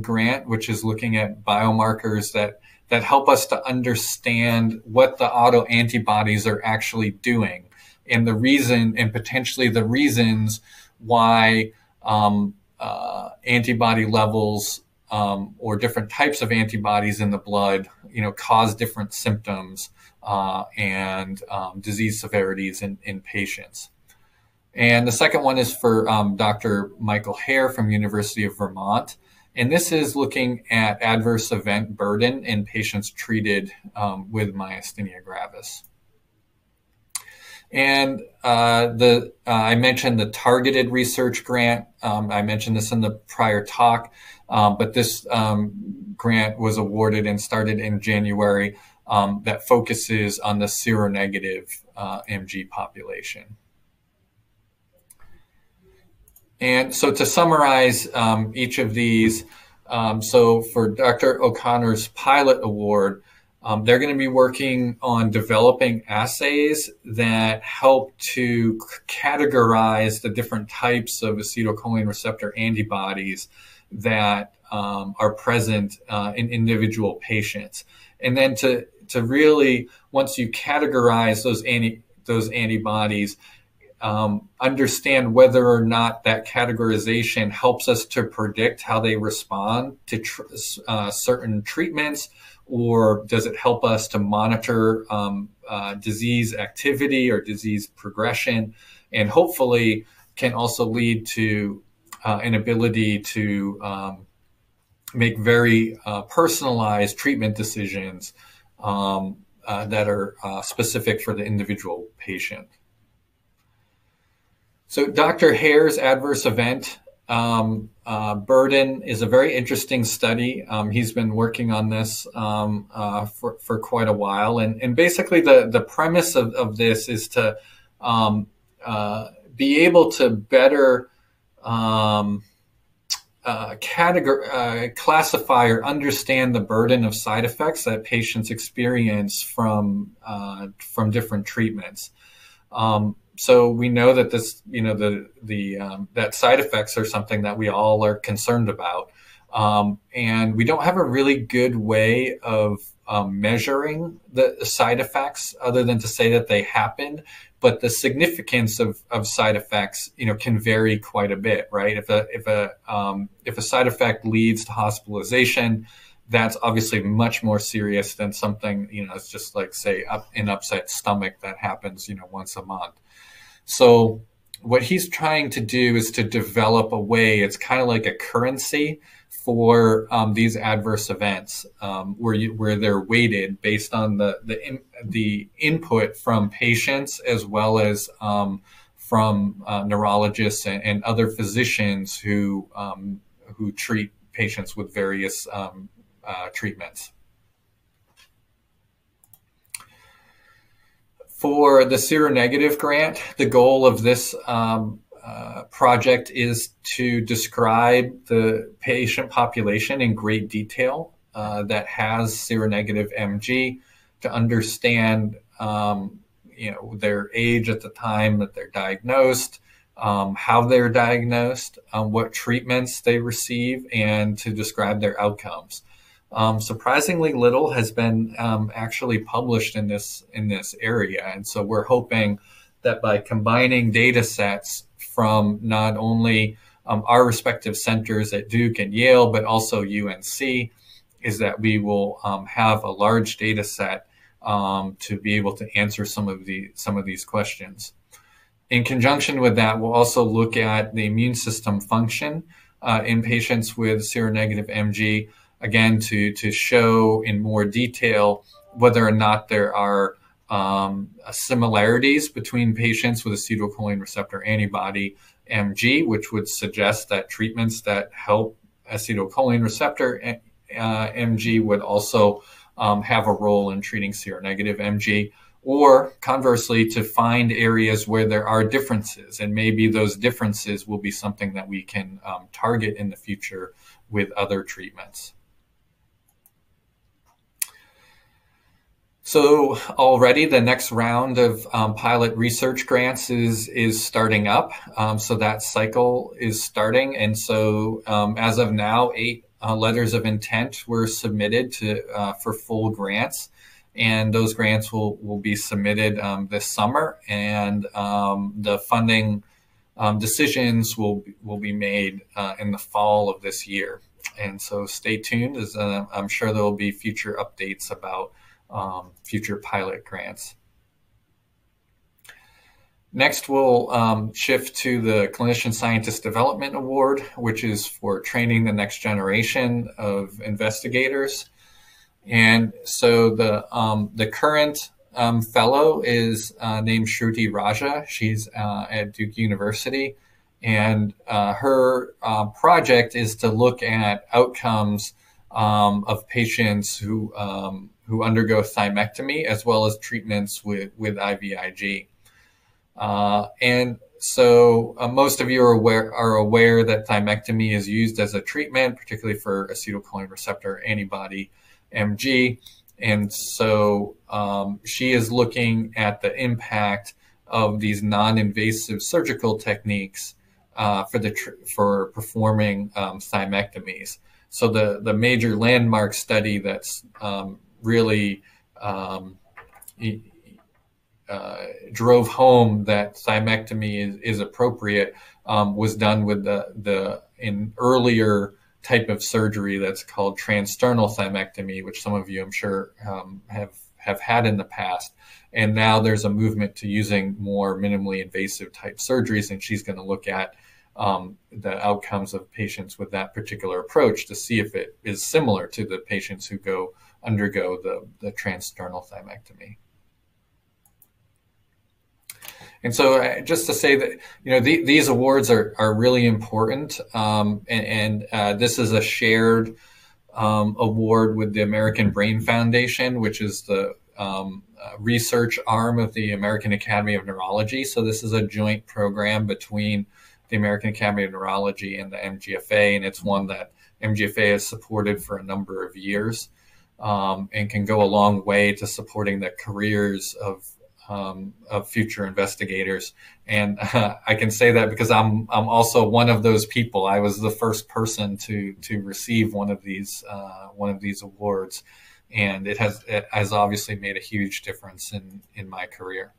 grant, which is looking at biomarkers that help us to understand what the autoantibodies are actually doing and the reason and potentially the reasons why antibody levels or different types of antibodies in the blood, cause different symptoms and disease severities in patients. And the second one is for Dr. Michael Hare from University of Vermont. And this is looking at adverse event burden in patients treated with myasthenia gravis. And I mentioned the Targeted Research Grant. I mentioned this in the prior talk, but this grant was awarded and started in January that focuses on the seronegative MG population. And so to summarize each of these, so for Dr. O'Connor's pilot award, they're going to be working on developing assays that help to categorize the different types of acetylcholine receptor antibodies that are present in individual patients. And then to really, once you categorize those antibodies, understand whether or not that categorization helps us to predict how they respond to certain treatments, or does it help us to monitor disease activity or disease progression, and hopefully can also lead to an ability to make very personalized treatment decisions that are specific for the individual patient. So Dr. Hare's adverse event burden is a very interesting study. He's been working on this for quite a while. And basically the premise of this is to be able to better classify or understand the burden of side effects that patients experience from different treatments. So we know that this, that side effects are something that we all are concerned about. And we don't have a really good way of measuring the side effects other than to say that they happened. But the significance of side effects, can vary quite a bit, right? If a side effect leads to hospitalization, that's obviously much more serious than something, it's just like, say, an upset stomach that happens, once a month. So what he's trying to do is to develop a way, it's kind of like a currency for these adverse events, where they're weighted based on the input from patients as well as from neurologists and other physicians who treat patients with various treatments. For the seronegative grant, the goal of this project is to describe the patient population in great detail that has seronegative MG, to understand their age at the time that they're diagnosed, how they're diagnosed, what treatments they receive, and to describe their outcomes. Surprisingly little has been actually published in this area, and so we're hoping that by combining data sets from not only our respective centers at Duke and Yale, but also UNC, is that we will have a large data set to be able to answer some of these questions. In conjunction with that, we'll also look at the immune system function in patients with seronegative MG, again, to show in more detail whether or not there are similarities between patients with acetylcholine receptor antibody MG, which would suggest that treatments that help acetylcholine receptor MG would also have a role in treating seronegative MG, or conversely, to find areas where there are differences, and maybe those differences will be something that we can target in the future with other treatments. So already the next round of pilot research grants is starting up. So that cycle is starting. And so as of now, 8 letters of intent were submitted for full grants. And those grants will be submitted this summer. And the funding decisions will be made in the fall of this year. And so stay tuned, as I'm sure there will be future updates about future pilot grants. Next, we'll shift to the Clinician Scientist Development Award, which is for training the next generation of investigators. And so the current fellow is named Shruti Raja. She's at Duke University, and her project is to look at outcomes of patients who undergo thymectomy, as well as treatments with IVIG. And so most of you are aware that thymectomy is used as a treatment, particularly for acetylcholine receptor antibody MG. And so she is looking at the impact of these non-invasive surgical techniques for performing thymectomies. So the major landmark study that's really drove home that thymectomy is appropriate was done with an earlier type of surgery that's called transsternal thymectomy, which some of you, I'm sure, have had in the past. And now there's a movement to using more minimally invasive type surgeries, and she's going to look at the outcomes of patients with that particular approach to see if it is similar to the patients who undergo the transsternal thymectomy. And so just to say that, these awards are really important. And this is a shared award with the American Brain Foundation, which is the research arm of the American Academy of Neurology. So this is a joint program between the American Academy of Neurology and the MGFA. And it's one that MGFA has supported for a number of years, and can go a long way to supporting the careers of of future investigators. And I can say that because I'm also one of those people. I was the first person to receive one of these awards, and it has obviously made a huge difference in my career.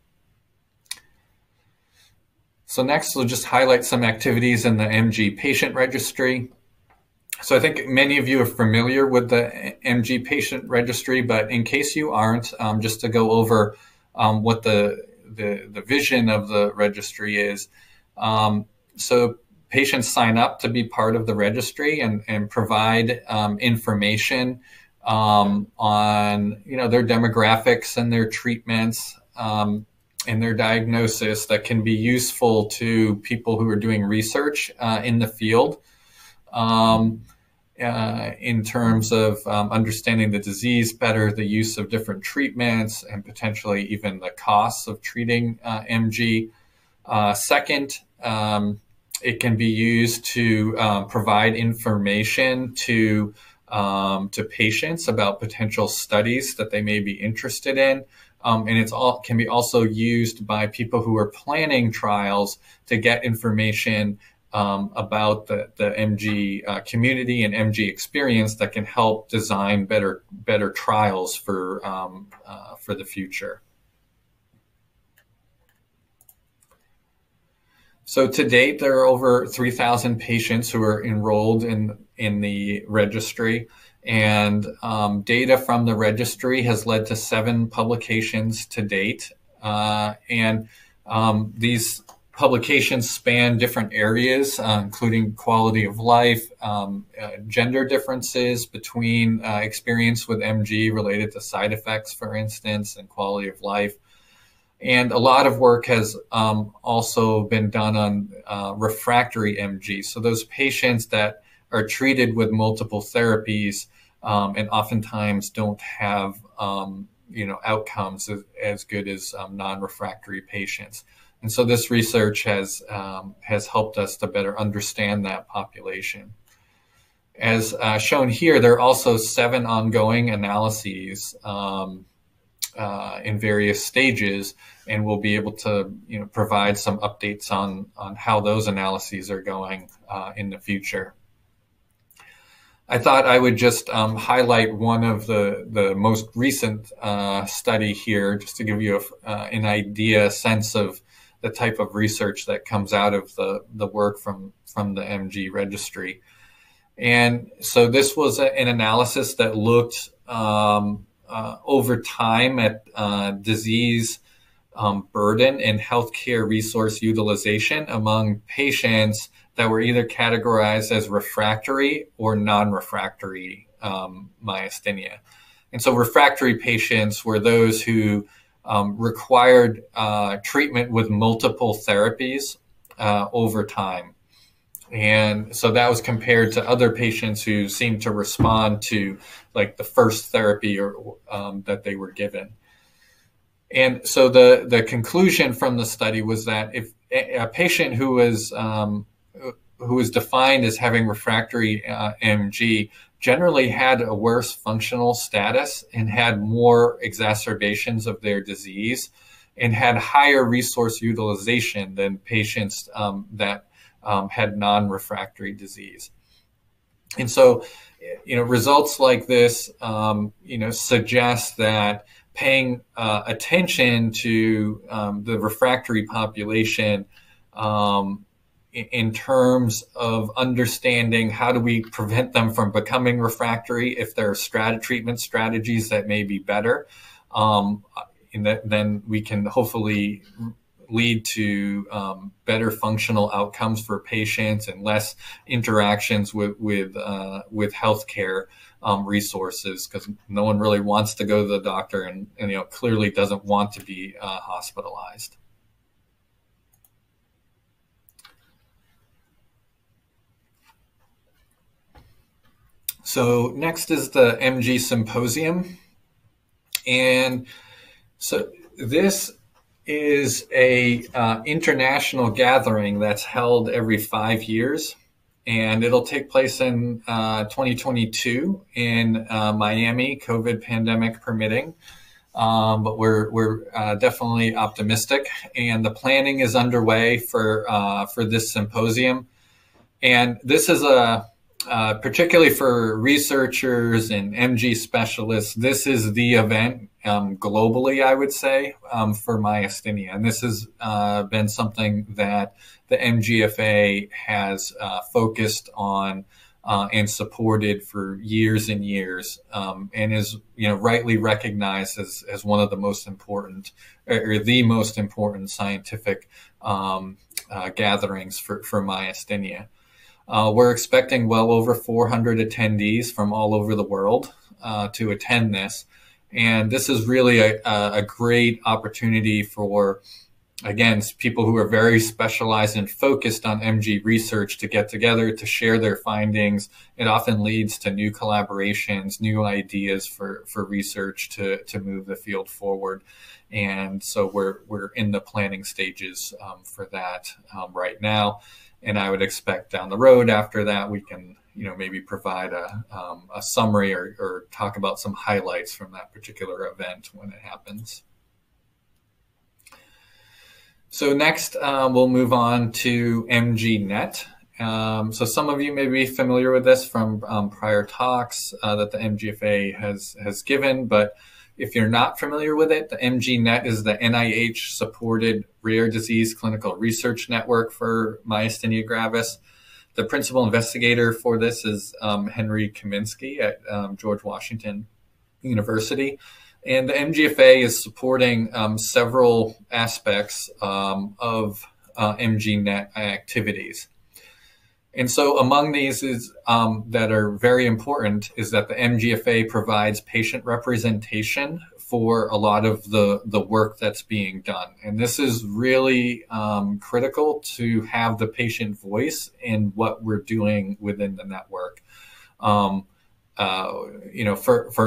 So next, we'll just highlight some activities in the MG patient registry. So I think many of you are familiar with the MG patient registry, but in case you aren't, just to go over what the vision of the registry is. So patients sign up to be part of the registry and provide information on their demographics and their treatments and their diagnosis that can be useful to people who are doing research in the field. In terms of understanding the disease better, the use of different treatments, and potentially even the costs of treating MG. Second, it can be used to provide information to patients about potential studies that they may be interested in. And can be also used by people who are planning trials to get information about the MG community and MG experience that can help design better trials for the future. So to date, there are over 3,000 patients who are enrolled in the registry, and data from the registry has led to 7 publications to date, and these publications span different areas, including quality of life, gender differences between experience with MG related to side effects, for instance, and quality of life. And a lot of work has also been done on refractory MG. So those patients that are treated with multiple therapies and oftentimes don't have outcomes as good as non-refractory patients. And so this research has helped us to better understand that population. As shown here, there are also 7 ongoing analyses in various stages, and we'll be able to provide some updates on how those analyses are going in the future. I thought I would just highlight one of the most recent study here, just to give you an idea, a sense of the type of research that comes out of the work from the MG registry. And so this was an analysis that looked over time at disease burden and healthcare resource utilization among patients that were either categorized as refractory or non-refractory myasthenia. And so refractory patients were those who required treatment with multiple therapies over time. And so that was compared to other patients who seemed to respond to like the first therapy or that they were given. And so the conclusion from the study was that if a patient who was defined as having refractory MG generally had a worse functional status and had more exacerbations of their disease and had higher resource utilization than patients that had non-refractory disease. And so, results like this, suggest that paying attention to the refractory population in terms of understanding how do we prevent them from becoming refractory, if there are treatment strategies that may be better, then we can hopefully lead to better functional outcomes for patients and less interactions with healthcare resources, because no one really wants to go to the doctor and clearly doesn't want to be hospitalized. So next is the MG Symposium. And so this is a international gathering that's held every 5 years, and it'll take place in 2022 in Miami, COVID pandemic permitting. but we're definitely optimistic, and the planning is underway for this symposium. And this is particularly for researchers and MG specialists, this is the event globally, I would say, for myasthenia. And this has been something that the MGFA has focused on and supported for years and years, and is rightly recognized as one of the most important, or the most important scientific gatherings for myasthenia. We're expecting well over 400 attendees from all over the world to attend this. And this is really a great opportunity for, again, people who are very specialized and focused on MG research to get together to share their findings. It often leads to new collaborations, new ideas for research to move the field forward. And so we're in the planning stages for that right now. And I would expect down the road after that, we can, maybe provide a summary or talk about some highlights from that particular event when it happens. So next, we'll move on to MGNet. So some of you may be familiar with this from prior talks that the MGFA has given, but if you're not familiar with it, the MGNet is the NIH-supported rare disease clinical research network for myasthenia gravis. The principal investigator for this is Henry Kaminsky at George Washington University. And the MGFA is supporting several aspects of MGNet activities. And so among these is that are very important is that the MGFA provides patient representation for a lot of the work that's being done. And this is really critical to have the patient voice in what we're doing within the network. For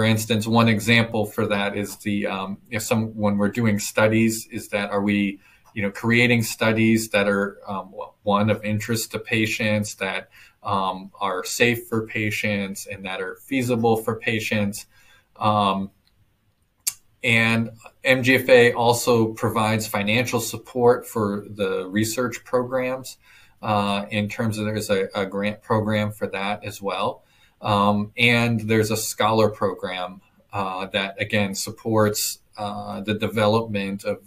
instance, one example for that is when we're doing studies, is that are we creating studies that are one of interest to patients, that are safe for patients, and that are feasible for patients. And MGFA also provides financial support for the research programs in terms of there's a grant program for that as well. And there's a scholar program that, again, supports the development of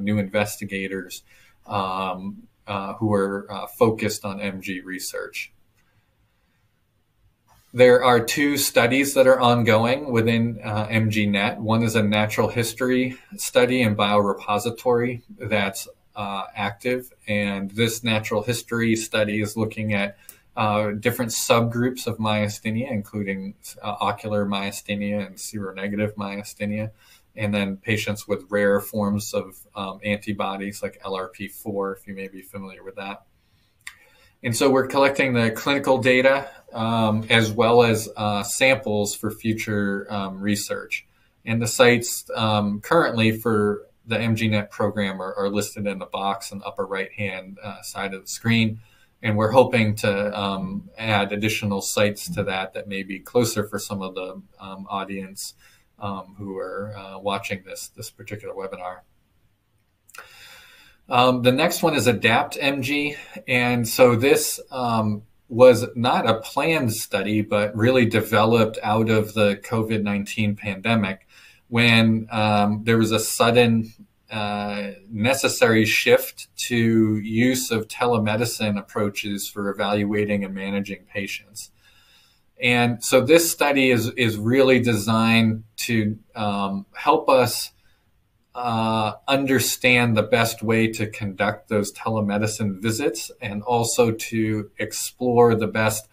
new investigators who are focused on MG research. There are two studies that are ongoing within MGNet. One is a natural history study and biorepository that's active. And this natural history study is looking at different subgroups of myasthenia, including ocular myasthenia and seronegative myasthenia, and then patients with rare forms of antibodies like LRP4, if you may be familiar with that. And so we're collecting the clinical data as well as samples for future research. And the sites currently for the MGNet program are listed in the box in the upper right-hand side of the screen. And we're hoping to add additional sites to that may be closer for some of the audience who are watching this particular webinar. The next one is Adapt MG. And so this was not a planned study, but really developed out of the COVID-19 pandemic when there was a sudden necessary shift to use of telemedicine approaches for evaluating and managing patients. And so this study is really designed to help us understand the best way to conduct those telemedicine visits, and also to explore the best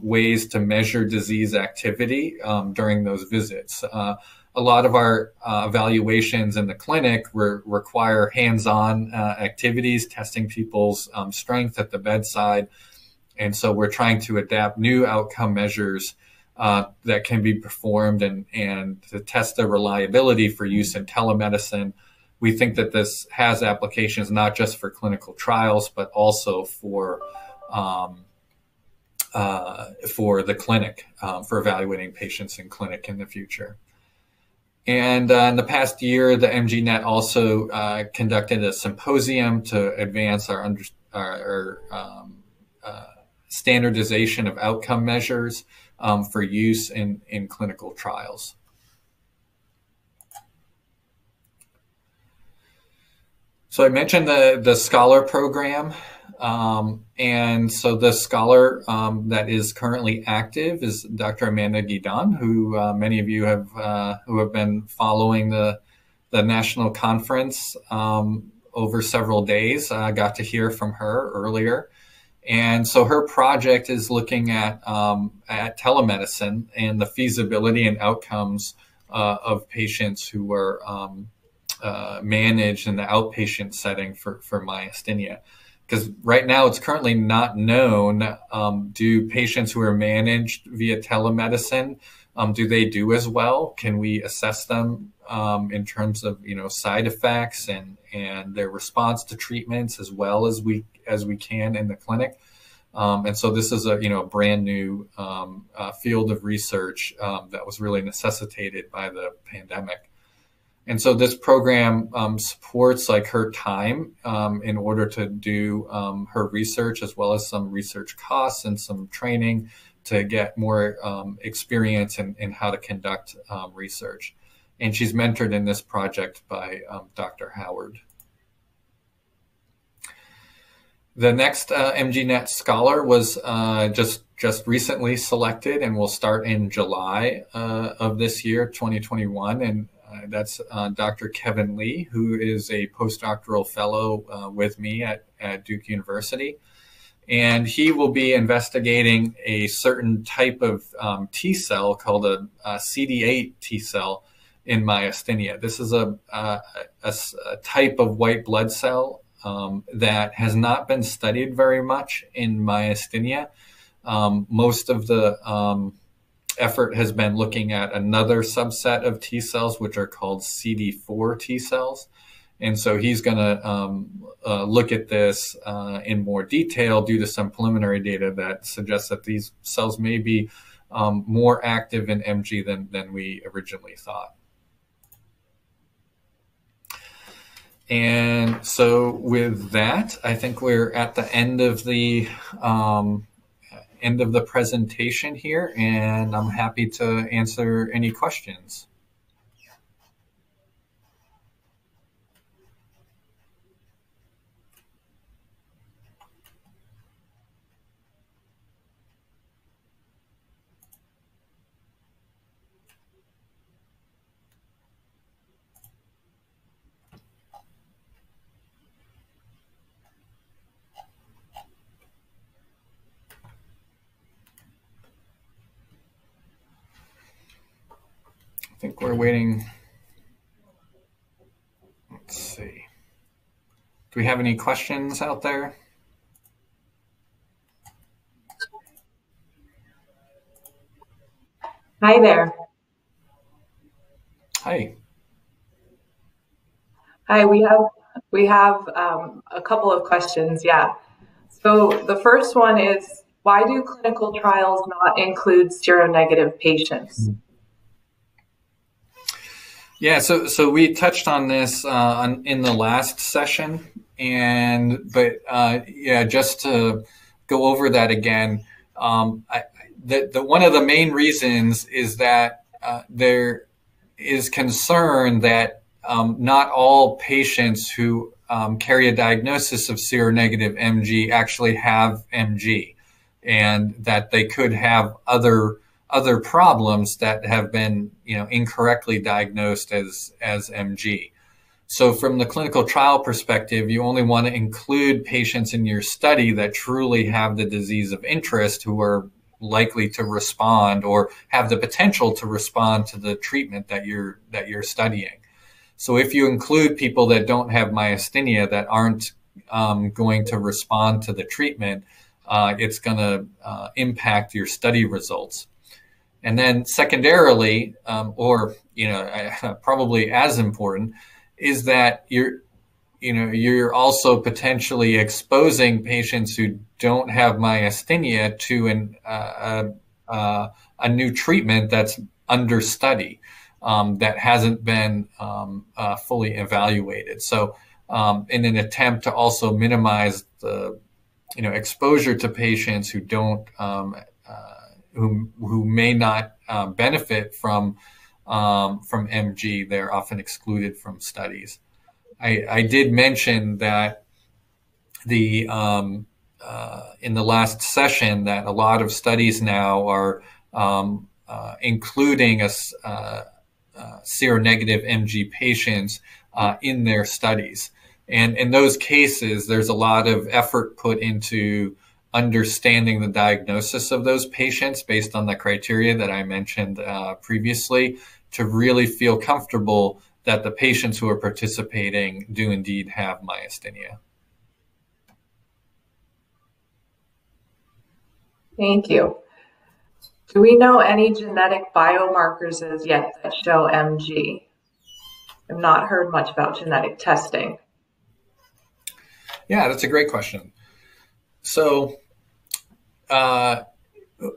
ways to measure disease activity during those visits. A lot of our evaluations in the clinic require hands-on activities, testing people's strength at the bedside. And so we're trying to adapt new outcome measures that can be performed and to test the reliability for use in telemedicine. We think that this has applications not just for clinical trials, but also for the clinic, for evaluating patients in clinic in the future. And in the past year, the MGNet also conducted a symposium to advance our standardization of outcome measures for use in clinical trials. So I mentioned the Scholar program. And so the scholar that is currently active is Dr. Amanda Guidon, who many of you have who have been following the national conference over several days. I got to hear from her earlier. And so her project is looking at telemedicine and the feasibility and outcomes of patients who are managed in the outpatient setting for myasthenia. Because right now it's currently not known, do patients who are managed via telemedicine, do they do as well? Can we assess them in terms of, side effects and their response to treatments as well as we can in the clinic? And so this is a brand new field of research that was really necessitated by the pandemic. And so this program supports her time in order to do her research, as well as some research costs and some training to get more experience in how to conduct research. And she's mentored in this project by Dr. Howard. The next MGNet Scholar was just recently selected and will start in July of this year, 2021. And that's Dr. Kevin Lee, who is a postdoctoral fellow with me at Duke University. And he will be investigating a certain type of T cell called a CD8 T cell in myasthenia. This is a type of white blood cell that has not been studied very much in myasthenia. Most of the effort has been looking at another subset of T cells, which are called CD4 T cells. And so he's going to look at this in more detail due to some preliminary data that suggests that these cells may be more active in MG than we originally thought. And so with that, I think we're at the end of the presentation here, and I'm happy to answer any questions. I think we're waiting. Let's see. Do we have any questions out there? Hi there. Hi. Hi, we have a couple of questions, yeah. So the first one is, why do clinical trials not include seronegative patients? Yeah, so we touched on this in the last session, but just to go over that again, one of the main reasons is that there is concern that not all patients who carry a diagnosis of seronegative MG actually have MG, and that they could have other problems that have been incorrectly diagnosed as MG. So from the clinical trial perspective, you only want to include patients in your study that truly have the disease of interest, who are likely to respond or have the potential to respond to the treatment that you're studying. So if you include people that don't have myasthenia, that aren't going to respond to the treatment, it's going to impact your study results. And then secondarily, probably as important, is that you're also potentially exposing patients who don't have myasthenia to a new treatment that's under study. that hasn't been fully evaluated. So in an attempt to also minimize the exposure to patients who don't who may not benefit from MG, they're often excluded from studies. I did mention that in the last session that a lot of studies now are including seronegative MG patients in their studies. And in those cases, there's a lot of effort put into understanding the diagnosis of those patients based on the criteria that I mentioned previously, to really feel comfortable that the patients who are participating do indeed have myasthenia. Thank you. Do we know any genetic biomarkers as yet that show MG? I've not heard much about genetic testing. Yeah, that's a great question. So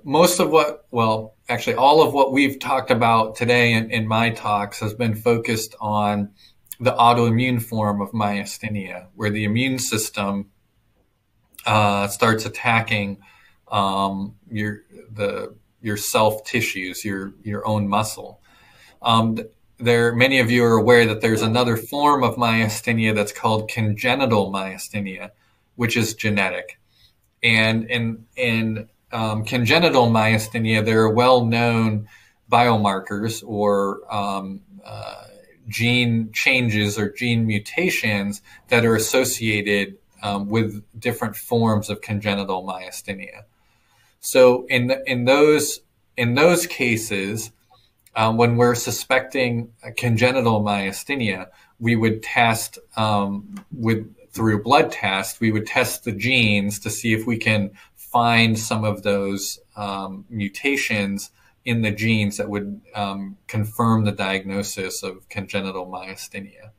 most of actually all of what we've talked about today in my talks has been focused on the autoimmune form of myasthenia, where the immune system starts attacking your self tissues, your own muscle. Many of you are aware that there's another form of myasthenia that's called congenital myasthenia, which is genetic. And in congenital myasthenia, there are well-known biomarkers or gene changes or gene mutations that are associated with different forms of congenital myasthenia. So in those cases, when we're suspecting congenital myasthenia, we would test through a blood test. We would test the genes to see if we can find some of those mutations in the genes that would confirm the diagnosis of congenital myasthenia.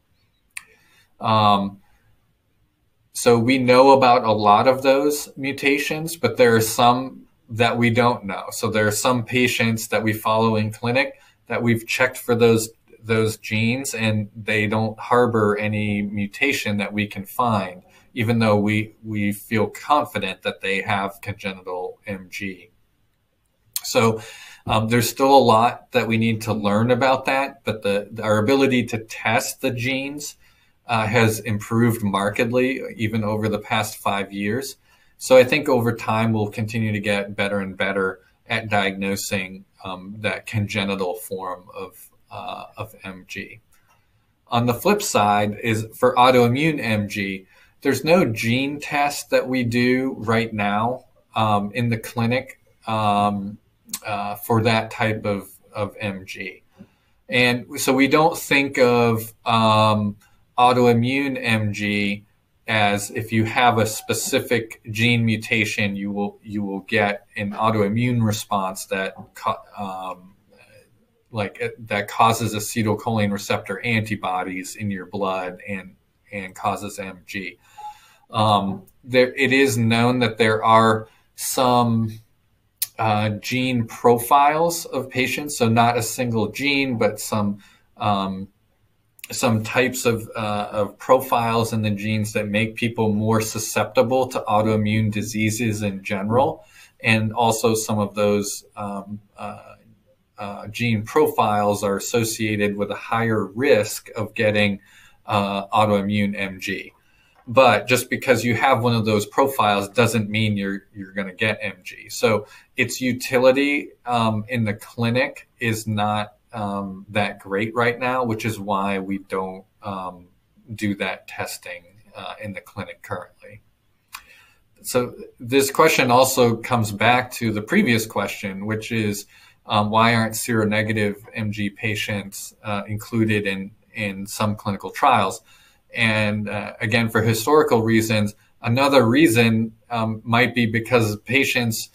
So we know about a lot of those mutations, but there are some that we don't know. So there are some patients that we follow in clinic that we've checked for those genes, and they don't harbor any mutation that we can find, even though we feel confident that they have congenital MG. So there's still a lot that we need to learn about that, but our ability to test the genes has improved markedly, even over the past 5 years. So I think over time, we'll continue to get better and better at diagnosing that congenital form of MG. On the flip side is for autoimmune MG, there's no gene test that we do right now in the clinic for that type of MG. And so we don't think of autoimmune MG as if you have a specific gene mutation, you will get an autoimmune response that that causes acetylcholine receptor antibodies in your blood and causes MG. It is known that there are some gene profiles of patients, so not a single gene, but some types of profiles in the genes that make people more susceptible to autoimmune diseases in general. And also some of those gene profiles are associated with a higher risk of getting autoimmune MG. But just because you have one of those profiles doesn't mean you're going to get MG. So its utility in the clinic is not that great right now, which is why we don't do that testing in the clinic currently. So this question also comes back to the previous question, which is why aren't seronegative MG patients included in some clinical trials? And again, for historical reasons, another reason might be because patients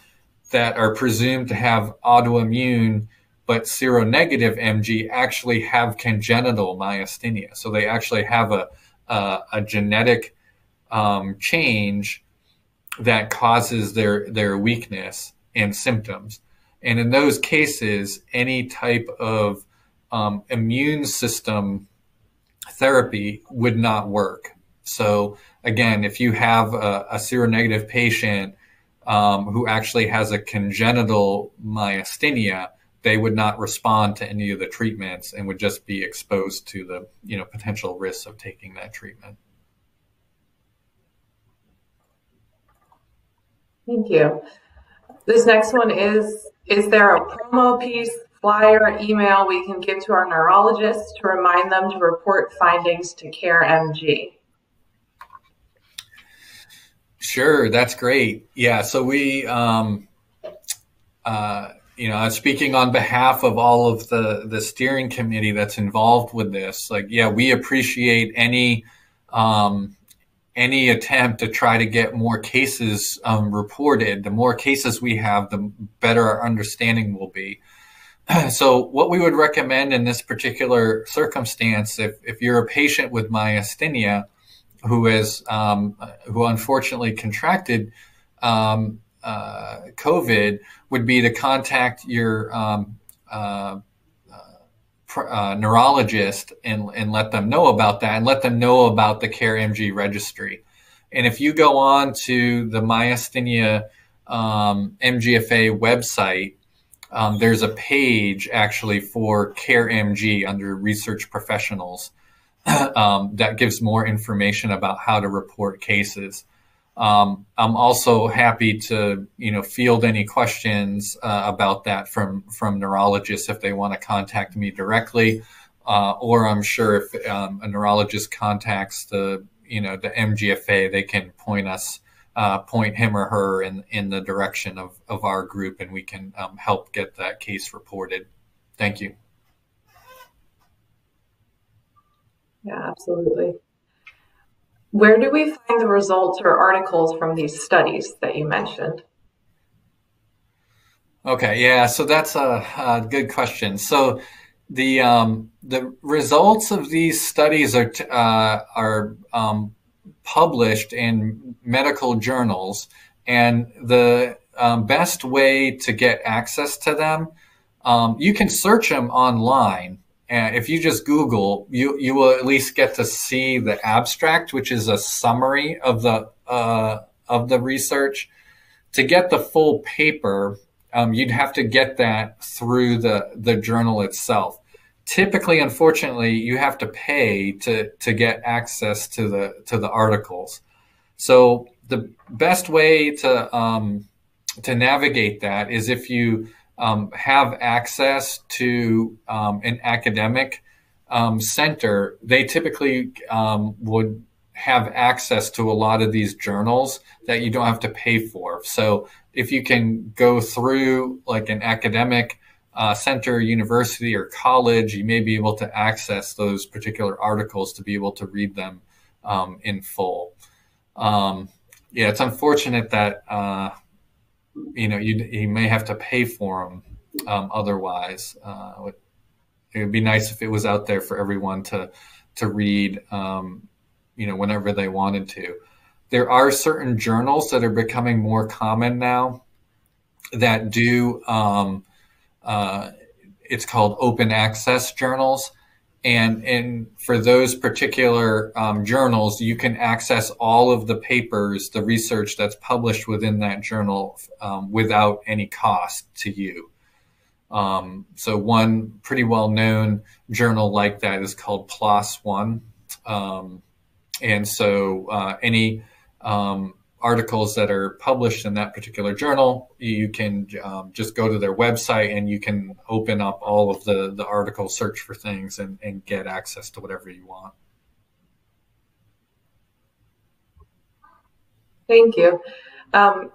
that are presumed to have autoimmune but seronegative MG actually have congenital myasthenia. So they actually have a genetic change that causes their weakness and symptoms. And in those cases, any type of immune system therapy would not work. So again, if you have a seronegative patient who actually has a congenital myasthenia, they would not respond to any of the treatments and would just be exposed to the potential risks of taking that treatment. Thank you. This next one is there a promo piece, flyer, email we can give to our neurologists to remind them to report findings to Care MG? Sure, that's great. Yeah, so we, speaking on behalf of all of the steering committee that's involved with this, we appreciate any attempt to try to get more cases reported. The more cases we have, the better our understanding will be. So what we would recommend in this particular circumstance, if you're a patient with myasthenia who unfortunately contracted COVID, would be to contact your neurologist and let them know about that, and let them know about the Care MG registry. And if you go on to the myasthenia MGFA website, there's a page actually for Care MG under research professionals that gives more information about how to report cases. I'm also happy to, field any questions about that from neurologists if they want to contact me directly, or I'm sure if a neurologist contacts the MGFA, they can point him or her in the direction of our group, and we can help get that case reported. Thank you. Yeah, absolutely. Where do we find the results or articles from these studies that you mentioned? Okay, yeah, so that's a good question. So the results of these studies are published in medical journals, and the best way to get access to them, you can search them online. And if you just Google, you will at least get to see the abstract, which is a summary of the research. To get the full paper, you'd have to get that through the journal itself. Typically, unfortunately, you have to pay to get access to the articles. So the best way to navigate that is if you have access to an academic center. They typically would have access to a lot of these journals that you don't have to pay for. So if you can go through like an academic center, university, or college, you may be able to access those particular articles to be able to read them in full. It's unfortunate that you may have to pay for them otherwise. It would be nice if it was out there for everyone to read, whenever they wanted to. There are certain journals that are becoming more common now that do, it's called open access journals. And for those particular journals, you can access all of the papers, the research that's published within that journal without any cost to you. So one pretty well-known journal like that is called PLOS One. And so any articles that are published in that particular journal, you can just go to their website and you can open up all of the articles, search for things, and get access to whatever you want. Thank you.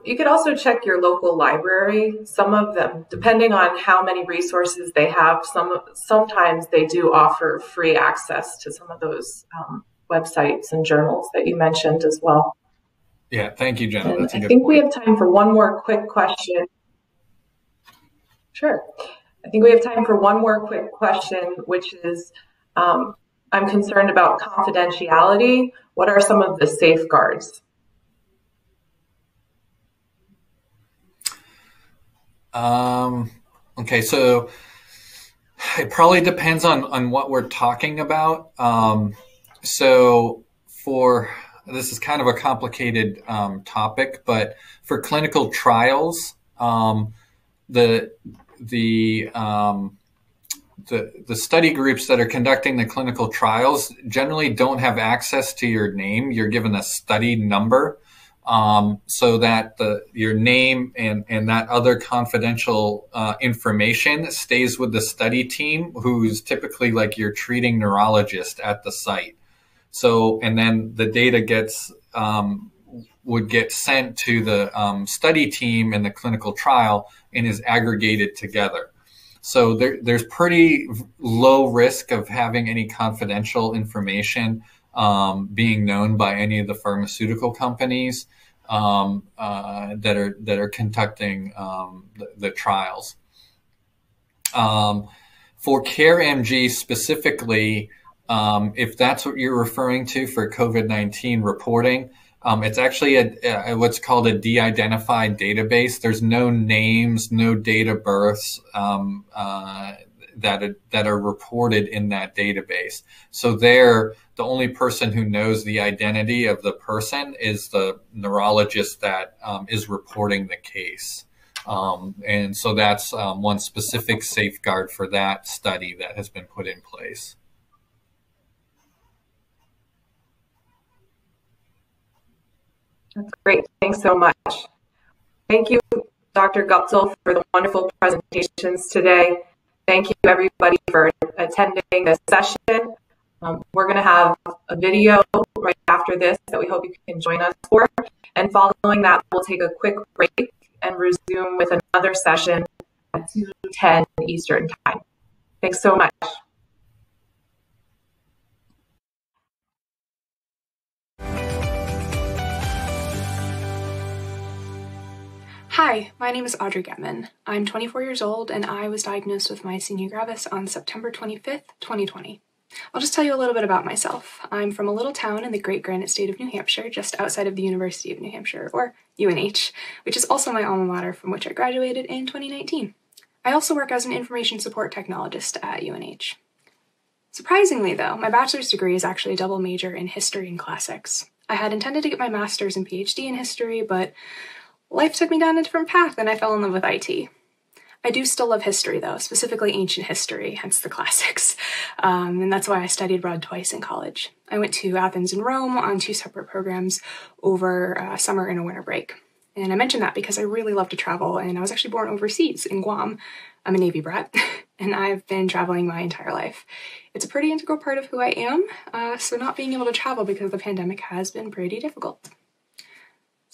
You could also check your local library. Some of them, depending on how many resources they have, sometimes they do offer free access to some of those websites and journals that you mentioned as well. Yeah, thank you, Jenna. That's a good I think point. we have time for one more quick question. Sure. I think we have time for one more quick question, which is, I'm concerned about confidentiality. What are some of the safeguards? Okay, so It probably depends on what we're talking about. So this is kind of a complicated topic, but for clinical trials, the study groups that are conducting the clinical trials generally don't have access to your name. You're given a study number, so that your name and that other confidential information stays with the study team, who's typically like your treating neurologist at the site. So, and then the data would get sent to the study team in the clinical trial and is aggregated together. So there's pretty low risk of having any confidential information being known by any of the pharmaceutical companies that are conducting the trials. For CARE-MG specifically, if that's what you're referring to for COVID-19 reporting, it's actually what's called a de-identified database. There's no names, no date of births that are reported in that database. So the only person who knows the identity of the person is the neurologist that is reporting the case. And so that's one specific safeguard for that study that has been put in place. That's great. Thanks so much. Thank you, Dr. Guptill, for the wonderful presentations today. Thank you, everybody, for attending this session. We're going to have a video right after this that we hope you can join us for. And following that, we'll take a quick break and resume with another session at 2:10 Eastern Time. Thanks so much. Hi, my name is Audrey Getman. I'm 24 years old and I was diagnosed with myasthenia gravis on September 25th, 2020. I'll just tell you a little bit about myself. I'm from a little town in the Great Granite State of New Hampshire, just outside of the University of New Hampshire, or UNH, which is also my alma mater from which I graduated in 2019. I also work as an information support technologist at UNH. Surprisingly though, my bachelor's degree is actually a double major in history and classics. I had intended to get my master's and PhD in history, but life took me down a different path and I fell in love with IT. I do still love history though, specifically ancient history, hence the classics. And that's why I studied abroad twice in college. I went to Athens and Rome on 2 separate programs over summer and a winter break. And I mention that because I really love to travel and I was actually born overseas in Guam. I'm a Navy brat and I've been traveling my entire life. It's a pretty integral part of who I am, so not being able to travel because of the pandemic has been pretty difficult.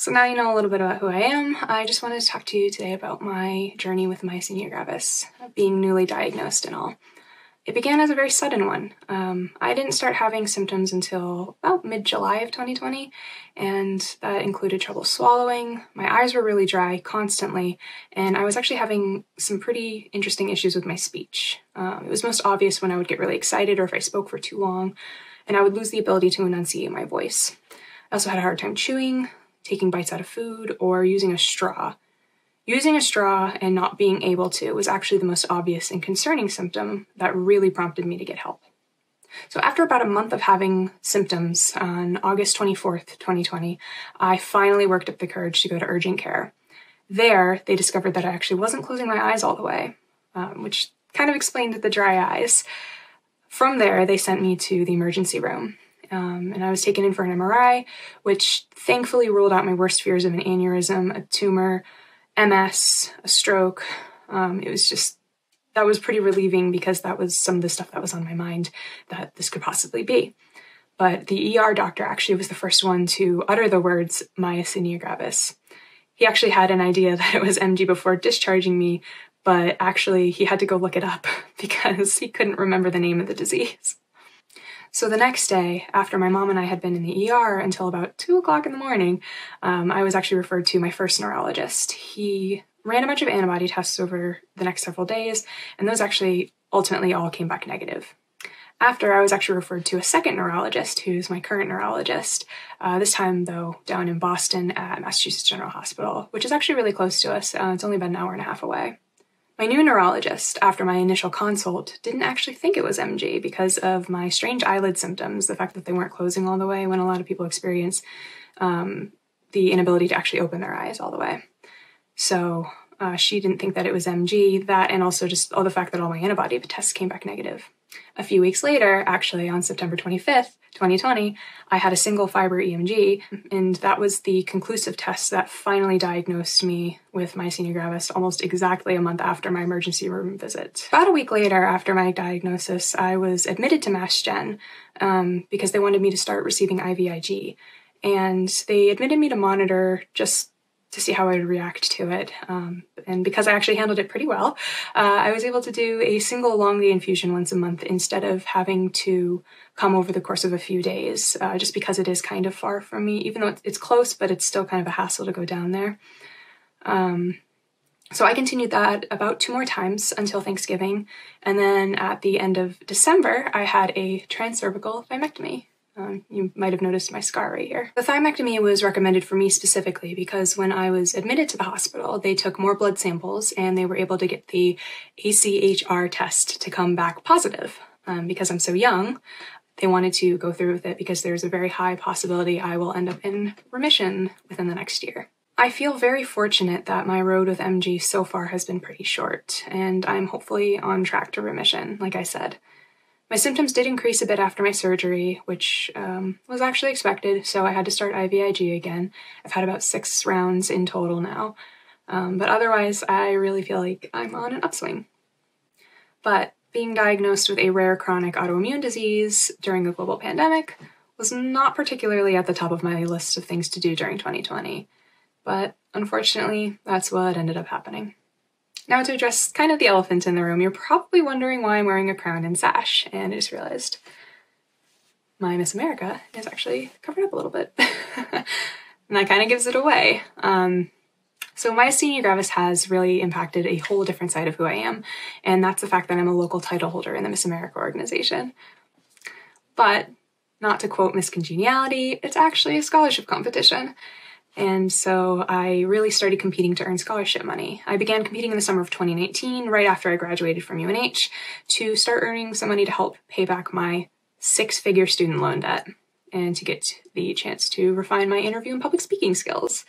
So now you know a little bit about who I am. I just wanted to talk to you today about my journey with myasthenia gravis, being newly diagnosed and all. It began as a very sudden one. I didn't start having symptoms until about mid-July of 2020, and that included trouble swallowing. My eyes were really dry constantly, and I was actually having some pretty interesting issues with my speech. It was most obvious when I would get really excited or if I spoke for too long, and I would lose the ability to enunciate my voice. I also had a hard time chewing, taking bites out of food, or using a straw. Using a straw and not being able to was actually the most obvious and concerning symptom that really prompted me to get help. So after about a month of having symptoms, on August 24th, 2020, I finally worked up the courage to go to urgent care. There, they discovered that I actually wasn't closing my eyes all the way, which kind of explained the dry eyes. From there, they sent me to the emergency room. And I was taken in for an MRI, which thankfully ruled out my worst fears of an aneurysm, a tumor, MS, a stroke. That was pretty relieving because that was some of the stuff that was on my mind that this could possibly be. But the ER doctor actually was the first one to utter the words myasthenia gravis. He actually had an idea that it was MG before discharging me, but actually he had to go look it up because he couldn't remember the name of the disease. So the next day, after my mom and I had been in the ER until about 2 o'clock in the morning, I was actually referred to my first neurologist. He ran a bunch of antibody tests over the next several days, and those actually ultimately all came back negative. After, I was actually referred to a second neurologist, who's my current neurologist, this time, though, down in Boston at Massachusetts General Hospital, which is actually really close to us. It's only about an hour and a half away. My new neurologist, after my initial consult, didn't actually think it was MG because of my strange eyelid symptoms, the fact that they weren't closing all the way when a lot of people experience the inability to actually open their eyes all the way. So she didn't think that it was MG, that and also just the fact that all my antibody tests came back negative. A few weeks later, actually on September 25th, 2020, I had a single fiber EMG, and that was the conclusive test that finally diagnosed me with myasthenia gravis almost exactly a month after my emergency room visit. About a week later after my diagnosis, I was admitted to Mass Gen because they wanted me to start receiving IVIG, and they admitted me to monitor just to see how I would react to it. And because I actually handled it pretty well, I was able to do a single long day infusion once a month instead of having to come over the course of a few days, just because it is kind of far from me, even though it's close, but it's still kind of a hassle to go down there. So I continued that about 2 more times until Thanksgiving. And then at the end of December, I had a transcervical thymectomy. You might have noticed my scar right here. The thymectomy was recommended for me specifically because when I was admitted to the hospital, they took more blood samples and they were able to get the AChR test to come back positive. Because I'm so young, they wanted to go through with it because there's a very high possibility I will end up in remission within the next year. I feel very fortunate that my road with MG so far has been pretty short, and I'm hopefully on track to remission, like I said. My symptoms did increase a bit after my surgery, which was actually expected, so I had to start IVIG again. I've had about 6 rounds in total now, but otherwise I really feel like I'm on an upswing. But being diagnosed with a rare chronic autoimmune disease during a global pandemic was not particularly at the top of my list of things to do during 2020, but unfortunately that's what ended up happening. Now to address kind of the elephant in the room, you're probably wondering why I'm wearing a crown and sash, and I just realized my Miss America is actually covered up a little bit. And that kind of gives it away. So myasthenia gravis has really impacted a whole different side of who I am, and that's the fact that I'm a local title holder in the Miss America organization. But, not to quote Miss Congeniality, it's actually a scholarship competition. And so I really started competing to earn scholarship money. I began competing in the summer of 2019, right after I graduated from UNH, to start earning some money to help pay back my 6-figure student loan debt and to get the chance to refine my interview and public speaking skills.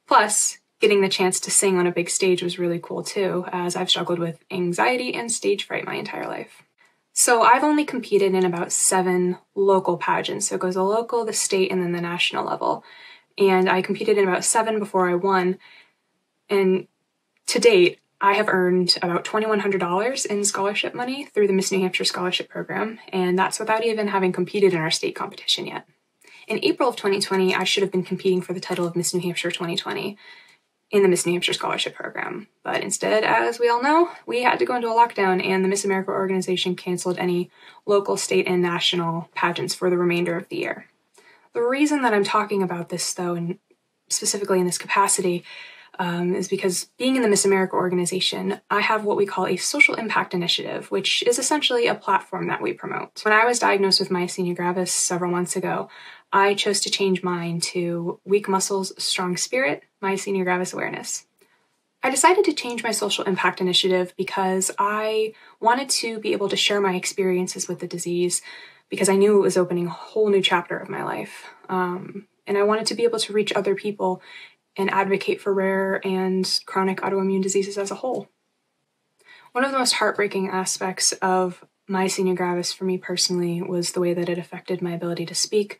Plus, getting the chance to sing on a big stage was really cool too, as I've struggled with anxiety and stage fright my entire life. So I've only competed in about 7 local pageants. So it goes the local, the state, and then the national level. And I competed in about 7 before I won. And to date, I have earned about $2,100 in scholarship money through the Miss New Hampshire Scholarship Program, and that's without even having competed in our state competition yet. In April of 2020, I should have been competing for the title of Miss New Hampshire 2020 in the Miss New Hampshire Scholarship Program. But instead, as we all know, we had to go into a lockdown, and the Miss America organization canceled any local, state, and national pageants for the remainder of the year. The reason that I'm talking about this, though, and specifically in this capacity, is because being in the Miss America organization, I have what we call a social impact initiative, which is essentially a platform that we promote. When I was diagnosed with myasthenia gravis several months ago, I chose to change mine to Weak Muscles, Strong Spirit, Myasthenia Gravis Awareness. I decided to change my social impact initiative because I wanted to be able to share my experiences with the disease, because I knew it was opening a whole new chapter of my life. And I wanted to be able to reach other people and advocate for rare and chronic autoimmune diseases as a whole. One of the most heartbreaking aspects of myasthenia gravis for me personally was the way that it affected my ability to speak,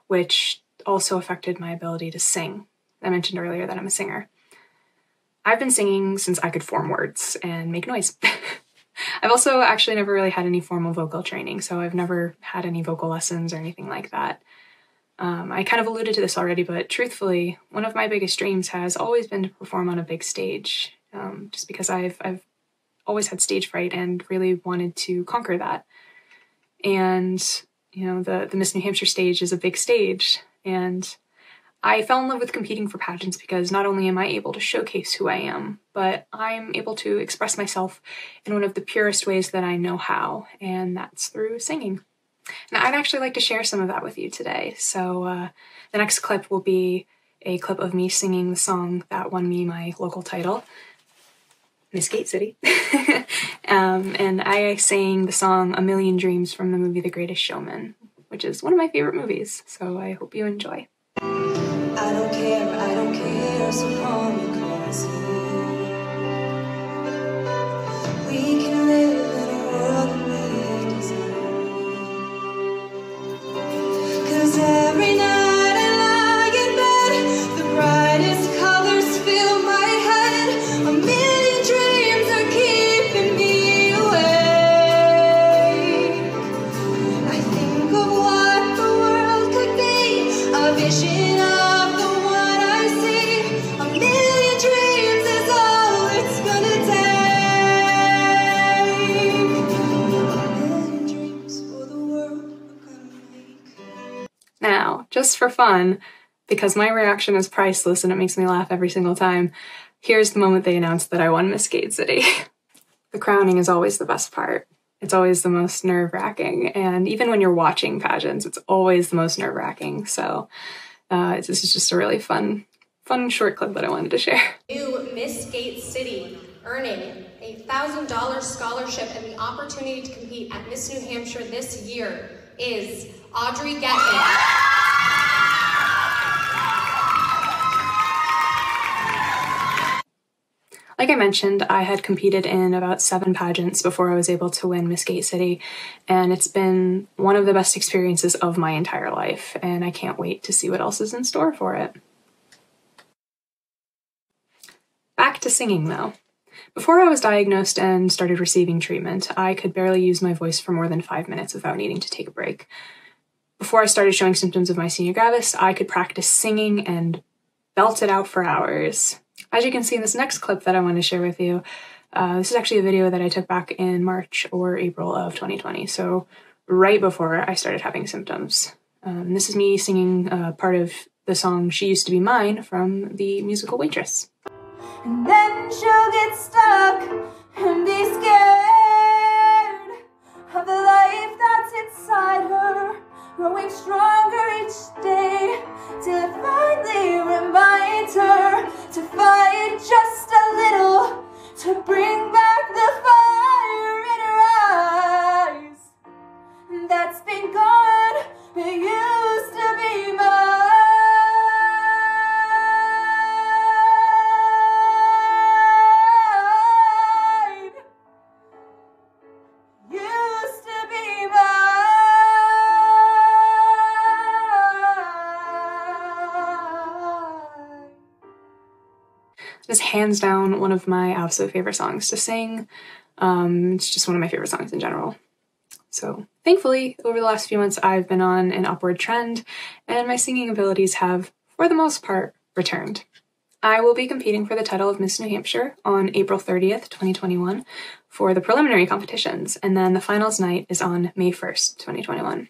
which also affected my ability to sing. I mentioned earlier that I'm a singer. I've been singing since I could form words and make noise. I've also actually never really had any formal vocal training, so I've never had any vocal lessons or anything like that. I kind of alluded to this already, but truthfully, one of my biggest dreams has always been to perform on a big stage, just because I've always had stage fright and really wanted to conquer that. And, you know, the Miss New Hampshire stage is a big stage, and I fell in love with competing for pageants because not only am I able to showcase who I am, but I'm able to express myself in one of the purest ways that I know how, and that's through singing. And I'd actually like to share some of that with you today. So the next clip will be a clip of me singing the song that won me my local title. Miss Gate City. And I sang the song A Million Dreams from the movie The Greatest Showman, which is one of my favorite movies, so I hope you enjoy. I don't care, so call me crazy. We can live in a world that we deserve. 'Cause every night I lie in bed, the brightest colors fill my head. A million dreams are keeping me awake. I think of what the world could be, a vision of the one I see. A million dreams is all it's gonna take. A million dreams for the world we're gonna make. Now, just for fun, because my reaction is priceless and it makes me laugh every single time, here's the moment they announced that I won Miss Gate City. The crowning is always the best part. It's always the most nerve-wracking, and even when you're watching pageants, it's always the most nerve-wracking. So this is just a really fun short clip that I wanted to share. New Miss Gate City, earning a $1,000 scholarship and the opportunity to compete at Miss New Hampshire this year is Audrey Getman. Like I mentioned, I had competed in about 7 pageants before I was able to win Miss Gate City, and it's been one of the best experiences of my entire life, and I can't wait to see what else is in store for it. Back to singing, though. Before I was diagnosed and started receiving treatment, I could barely use my voice for more than 5 minutes without needing to take a break. Before I started showing symptoms of myasthenia gravis, I could practice singing and belt it out for hours. As you can see in this next clip that I want to share with you, this is actually a video that I took back in March or April of 2020, so right before I started having symptoms. This is me singing part of the song She Used to Be Mine from the musical Waitress. And then she'll get stuck and be scared of the life that's inside her, growing stronger each day, till it finally reminds her to fight just a little, to bring back the fire in her eyes that's been gone. It used to be mine. Used to be mine. This is hands down one of my absolute favorite songs to sing. It's just one of my favorite songs in general. So thankfully, over the last few months, I've been on an upward trend, and my singing abilities have, for the most part, returned. I will be competing for the title of Miss New Hampshire on April 30th, 2021 for the preliminary competitions, and then the finals night is on May 1st, 2021.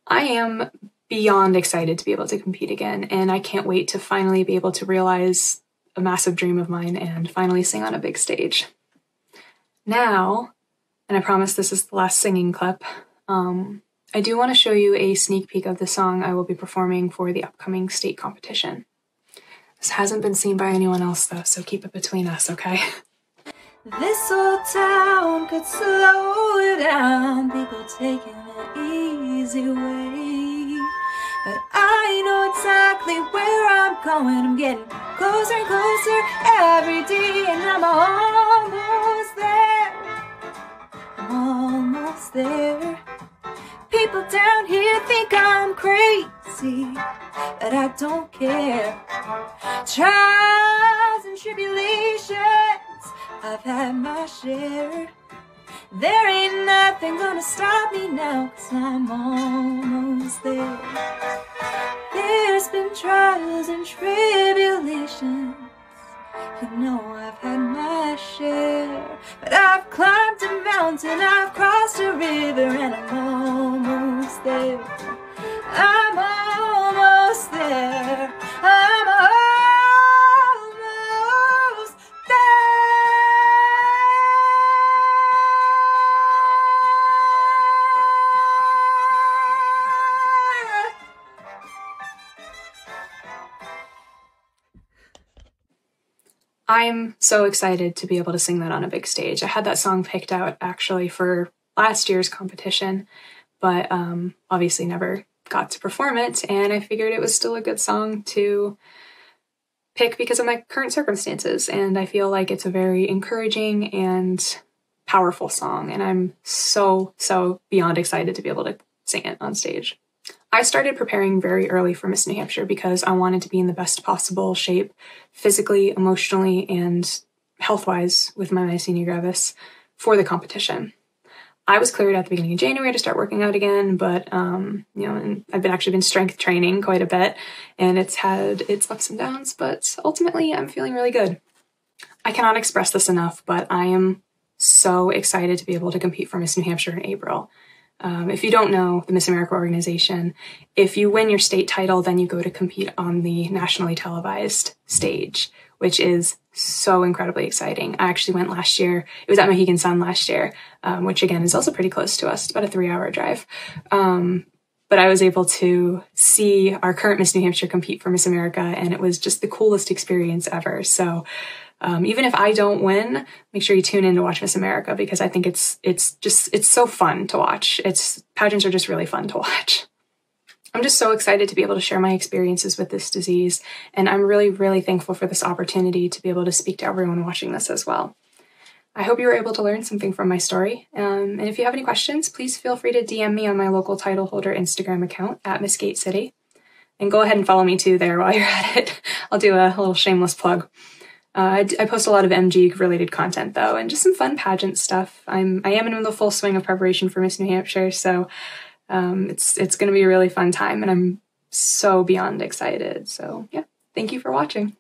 I am beyond excited to be able to compete again, and I can't wait to finally be able to realize a massive dream of mine and finally sing on a big stage. Now, and I promise this is the last singing clip, I do want to show you a sneak peek of the song I will be performing for the upcoming state competition. This hasn't been seen by anyone else though, so keep it between us, okay? This old town could slow down, people taking the easy way. But I know exactly where I'm going. I'm getting closer and closer every day, and I'm almost there. I'm almost there. People down here think I'm crazy, but I don't care. Trials and tribulations, I've had my share. There ain't nothing gonna stop me now, 'cause I'm almost there. There's been trials and tribulations, you know I've had my share. But I've climbed a mountain, I've crossed a river, and I'm almost there. I'm almost there. I'm almost there. I I'm so excited to be able to sing that on a big stage. I had that song picked out actually for last year's competition, but obviously never got to perform it, and I figured it was still a good song to pick because of my current circumstances, and I feel like it's a very encouraging and powerful song, and I'm so beyond excited to be able to sing it on stage. I started preparing very early for Miss New Hampshire because I wanted to be in the best possible shape physically, emotionally, and health-wise with my myasthenia gravis for the competition. I was cleared at the beginning of January to start working out again, but and I've actually been strength training quite a bit, and it's had its ups and downs, but ultimately I'm feeling really good. I cannot express this enough, but I am so excited to be able to compete for Miss New Hampshire in April. If you don't know the Miss America organization, if you win your state title, then you go to compete on the nationally televised stage, which is so incredibly exciting. I actually went last year. It was at Mohegan Sun last year, which again is also pretty close to us. It's about a 3-hour drive. But I was able to see our current Miss New Hampshire compete for Miss America, and it was just the coolest experience ever. So even if I don't win, make sure you tune in to watch Miss America, because I think it's so fun to watch. Pageants are just really fun to watch. I'm just so excited to be able to share my experiences with this disease, and I'm really thankful for this opportunity to be able to speak to everyone watching this as well. I hope you were able to learn something from my story, and if you have any questions, please feel free to DM me on my local title holder Instagram account at Miss Gate City, and go ahead and follow me too there while you're at it. I'll do a little shameless plug. I post a lot of MG related content though, and just some fun pageant stuff. I am in the full swing of preparation for Miss New Hampshire, so it's going to be a really fun time, and I'm so beyond excited. So yeah, thank you for watching.